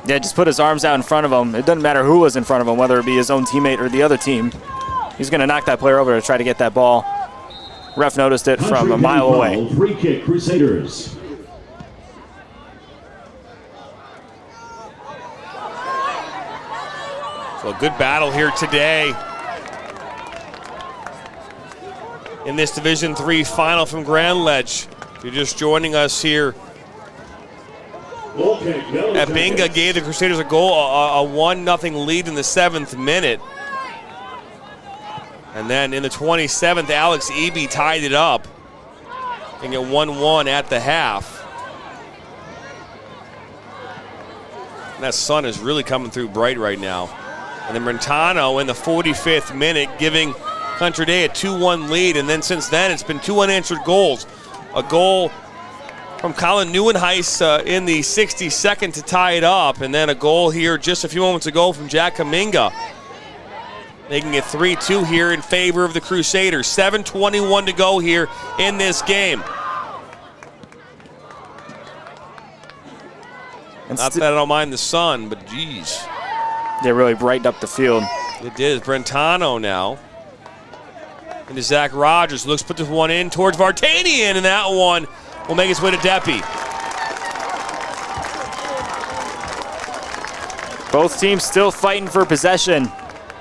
Yeah, just put his arms out in front of him. It doesn't matter who was in front of him, whether it be his own teammate or the other team. He's going to knock that player over to try to get that ball. Ref noticed it from a mile away. Free kick, Crusaders. So a good battle here today in this Division III final from Grand Ledge. If you're just joining us here, Ebinga gave the Crusaders a goal, a 1-0 lead in the 7th minute. And then in the 27th, Alex Eby tied it up and get 1-1 at the half. And that sun is really coming through bright right now. And then Brentano in the 45th minute giving Country Day a 2-1 lead. And then since then, it's been 2 unanswered goals. A goal from Colin Nieuwenhuis in the 62nd to tie it up. And then a goal here just a few moments ago from Jack Kaminga, making it 3-2 here in favor of the Crusaders. 7:21 to go here in this game. Not that I don't mind the sun, but geez. They really brightened up the field. It did. Brentano now into Zach Rogers. Looks put this one in towards Vartanian, and that one will make its way to Deppy. Both teams still fighting for possession.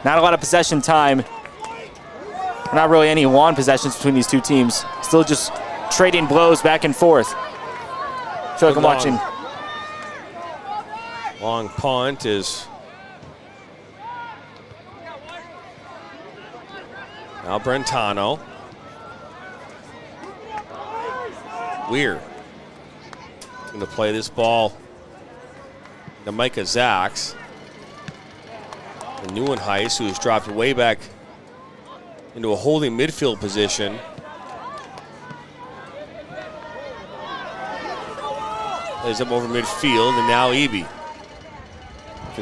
Not a lot of possession time. Not really any long possessions between these two teams. Still just trading blows back and forth. I feel like I'm watching. Long punt is now Brentano. Weir going to play this ball to Micah Zaks. And Nieuwenhuis, who's dropped way back into a holding midfield position. Plays up over midfield, and now Eby.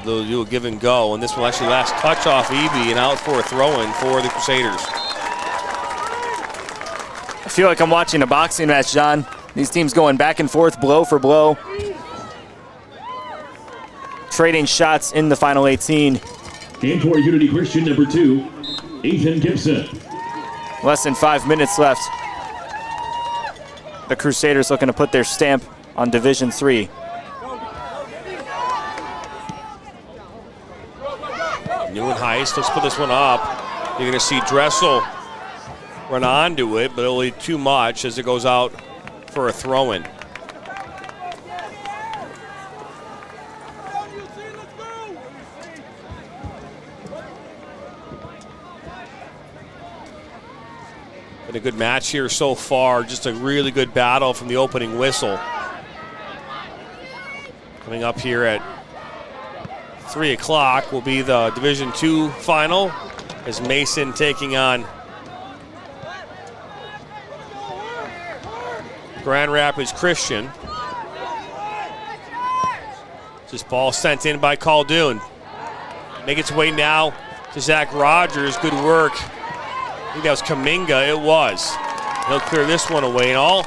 They'll do a give and go, and this will actually last touch off Eby and out for a throw-in for the Crusaders. I feel like I'm watching a boxing match, John. These teams going back and forth, blow for blow. Trading shots in the final 18. And for Unity Christian number 2, Ethan Gibson. Less than 5 minutes left. The Crusaders looking to put their stamp on Division III. Nieuwenhuis, let's put this one up. You're going to see Dressel run onto it, but only too much as it goes out for a throw-in. Been a good match here so far. Just a really good battle from the opening whistle. Coming up here at 3 o'clock will be the Division II final as Mason taking on Grand Rapids Christian. This ball sent in by Caldoon. Make its way now to Zach Rogers. Good work. I think that was Kaminga. It was. He'll clear this one away and all.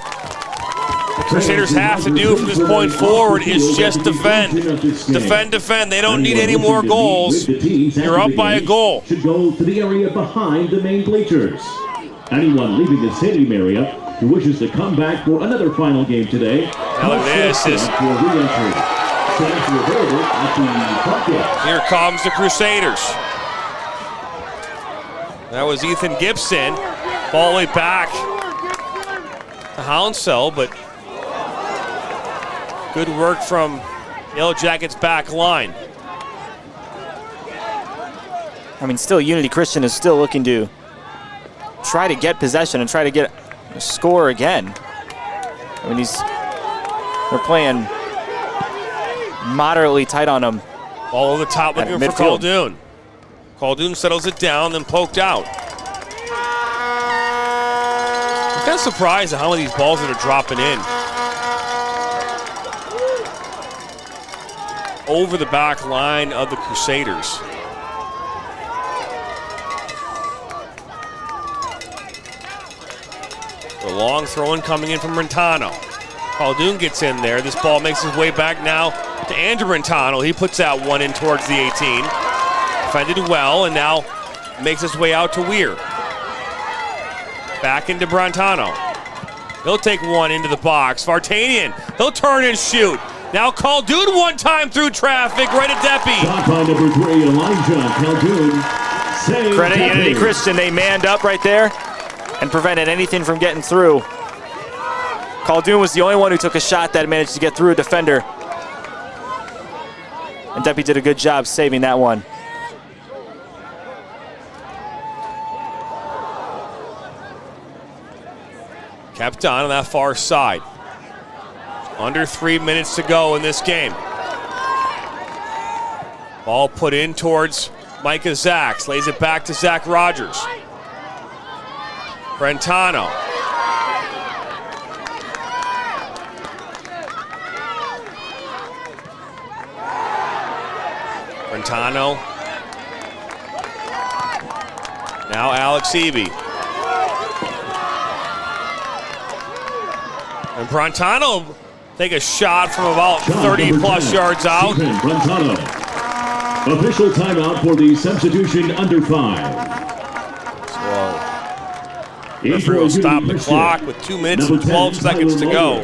Crusaders have to do from this point forward is just defend. Defend. They don't need any more goals. You're up by a goal. Should go to the area behind the main bleachers. Anyone leaving the stadium area who wishes to come back for another final game today. Now look at this. Here comes the Crusaders. That was Ethan Gibson. Ball way back to Hounsell, but good work from Yellow Jackets back line. I mean, still Unity Christian is still looking to try to get possession and try to get a score again. I mean, they're playing moderately tight on him. Ball over the top looking for Caldoon. Caldoon settles it down, then poked out. I'm kind of surprised at how many of these balls that are dropping in. Over the back line of the Crusaders. A long throw-in coming in from Brentano. Caldoon gets in there. This ball makes its way back now to Andrew Brentano. He puts that one in towards the 18. Defended well, and now makes his way out to Weir. Back into Brentano. He'll take one into the box. Vartanian, he'll turn and shoot. Now Caldoon one time through traffic, right at Deppy. Shot by number 3, Elijah Caldoon. Credit Unity Christian, they manned up right there and prevented anything from getting through. Caldoon was the only one who took a shot that managed to get through a defender. And Deppy did a good job saving that one. Kept on that far side. Under 3 minutes to go in this game. Ball put in towards Micah Zacks. Lays it back to Zach Rogers. Brentano. Brentano. Now Alex Eby. And Brentano take a shot from about 30 plus yards out. Brentano. Official timeout for the substitution under 5. Referee will stop the clock with 2 minutes and 12 seconds to go.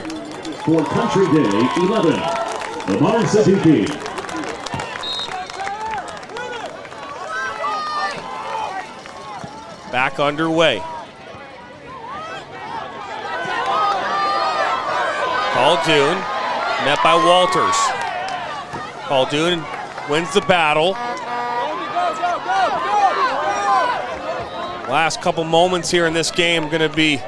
For Country Day 11, Lamar Sadiki. Back underway. Caldoon, met by Walters. Caldoon wins the battle. Last couple moments here in this game going to be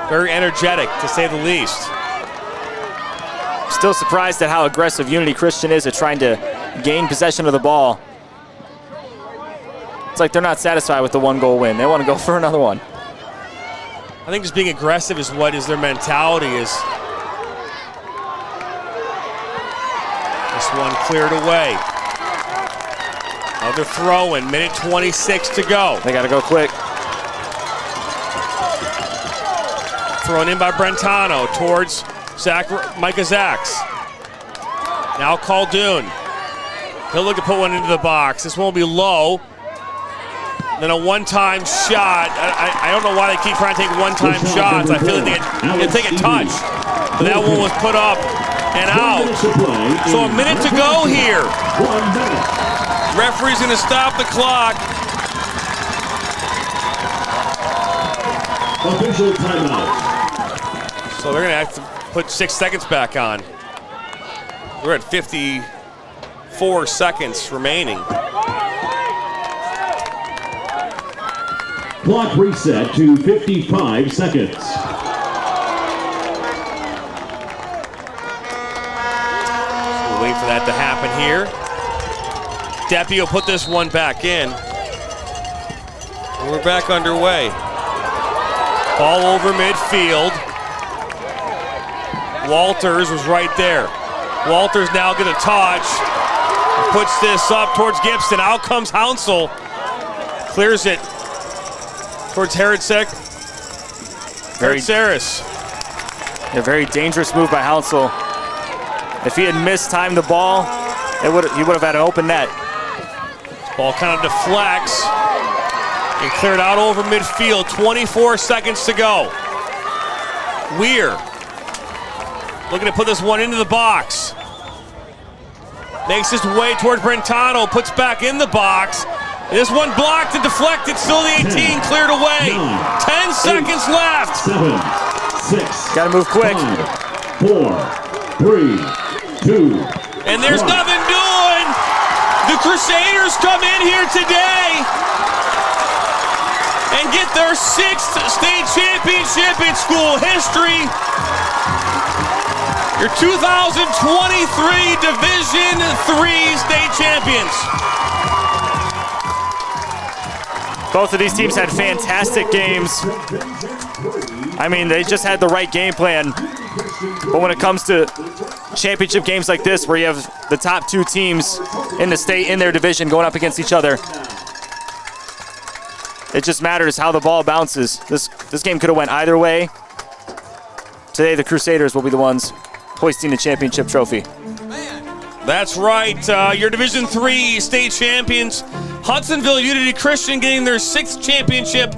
very energetic, to say the least. Still surprised at how aggressive Unity Christian is at trying to gain possession of the ball. It's like they're not satisfied with the 1-goal win. They want to go for another one. I think just being aggressive is what is their mentality is. This one cleared away. Another throw in, minute 26 to go. They got to go quick. Thrown in by Brentano towards Micah Zacks. Now Caldoon. He'll look to put one into the box. This one will be low. Then a one-time shot. I don't know why they keep trying to take one-time shots. I feel like they take a touch. But that one was put up and out. So a minute to go here. Referee's going to stop the clock. Official timeout. So they're going to have to put 6 seconds back on. We're at 54 seconds remaining. Clock reset to 55 seconds. We'll wait for that to happen here. Deppy will put this one back in. And we're back underway. Ball over midfield. Walters was right there. Walters now going to touch. Puts this up towards Gibson. Out comes Hounsell. Clears it towards Herod-Sek. Saris. A very dangerous move by Hounsell. If he had mistimed the ball, he would have had an open net. Ball kind of deflects and cleared out over midfield. 24 seconds to go. Weir looking to put this one into the box. Makes his way towards Brentano, puts back in the box. This one blocked and deflected, still the 18, cleared away. 10 seconds left. 7, 6. Gotta move quick. 5, 4, 3, 2. And there's 1. nothing doing. The Crusaders come in here today and get their 6th state championship in school history. Your 2023 Division III state champions. Both of these teams had fantastic games. I mean, they just had the right game plan. But when it comes to championship games like this, where you have the top 2 teams in the state in their division going up against each other, it just matters how the ball bounces. This game could have went either way. Today, the Crusaders will be the ones hoisting the championship trophy. That's right. Your Division III state champions, Hudsonville Unity Christian, getting their 6th championship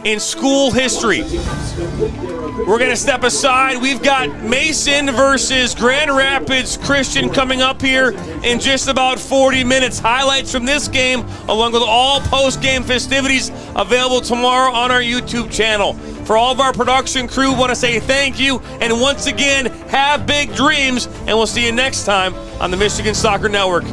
in school history. We're going to step aside. We've got Mason versus Grand Rapids Christian coming up here in just about 40 minutes. Highlights from this game, along with all post-game festivities, available tomorrow on our YouTube channel. For all of our production crew, want to say thank you, and once again, have big dreams, and we'll see you next time on the Michigan Soccer Network.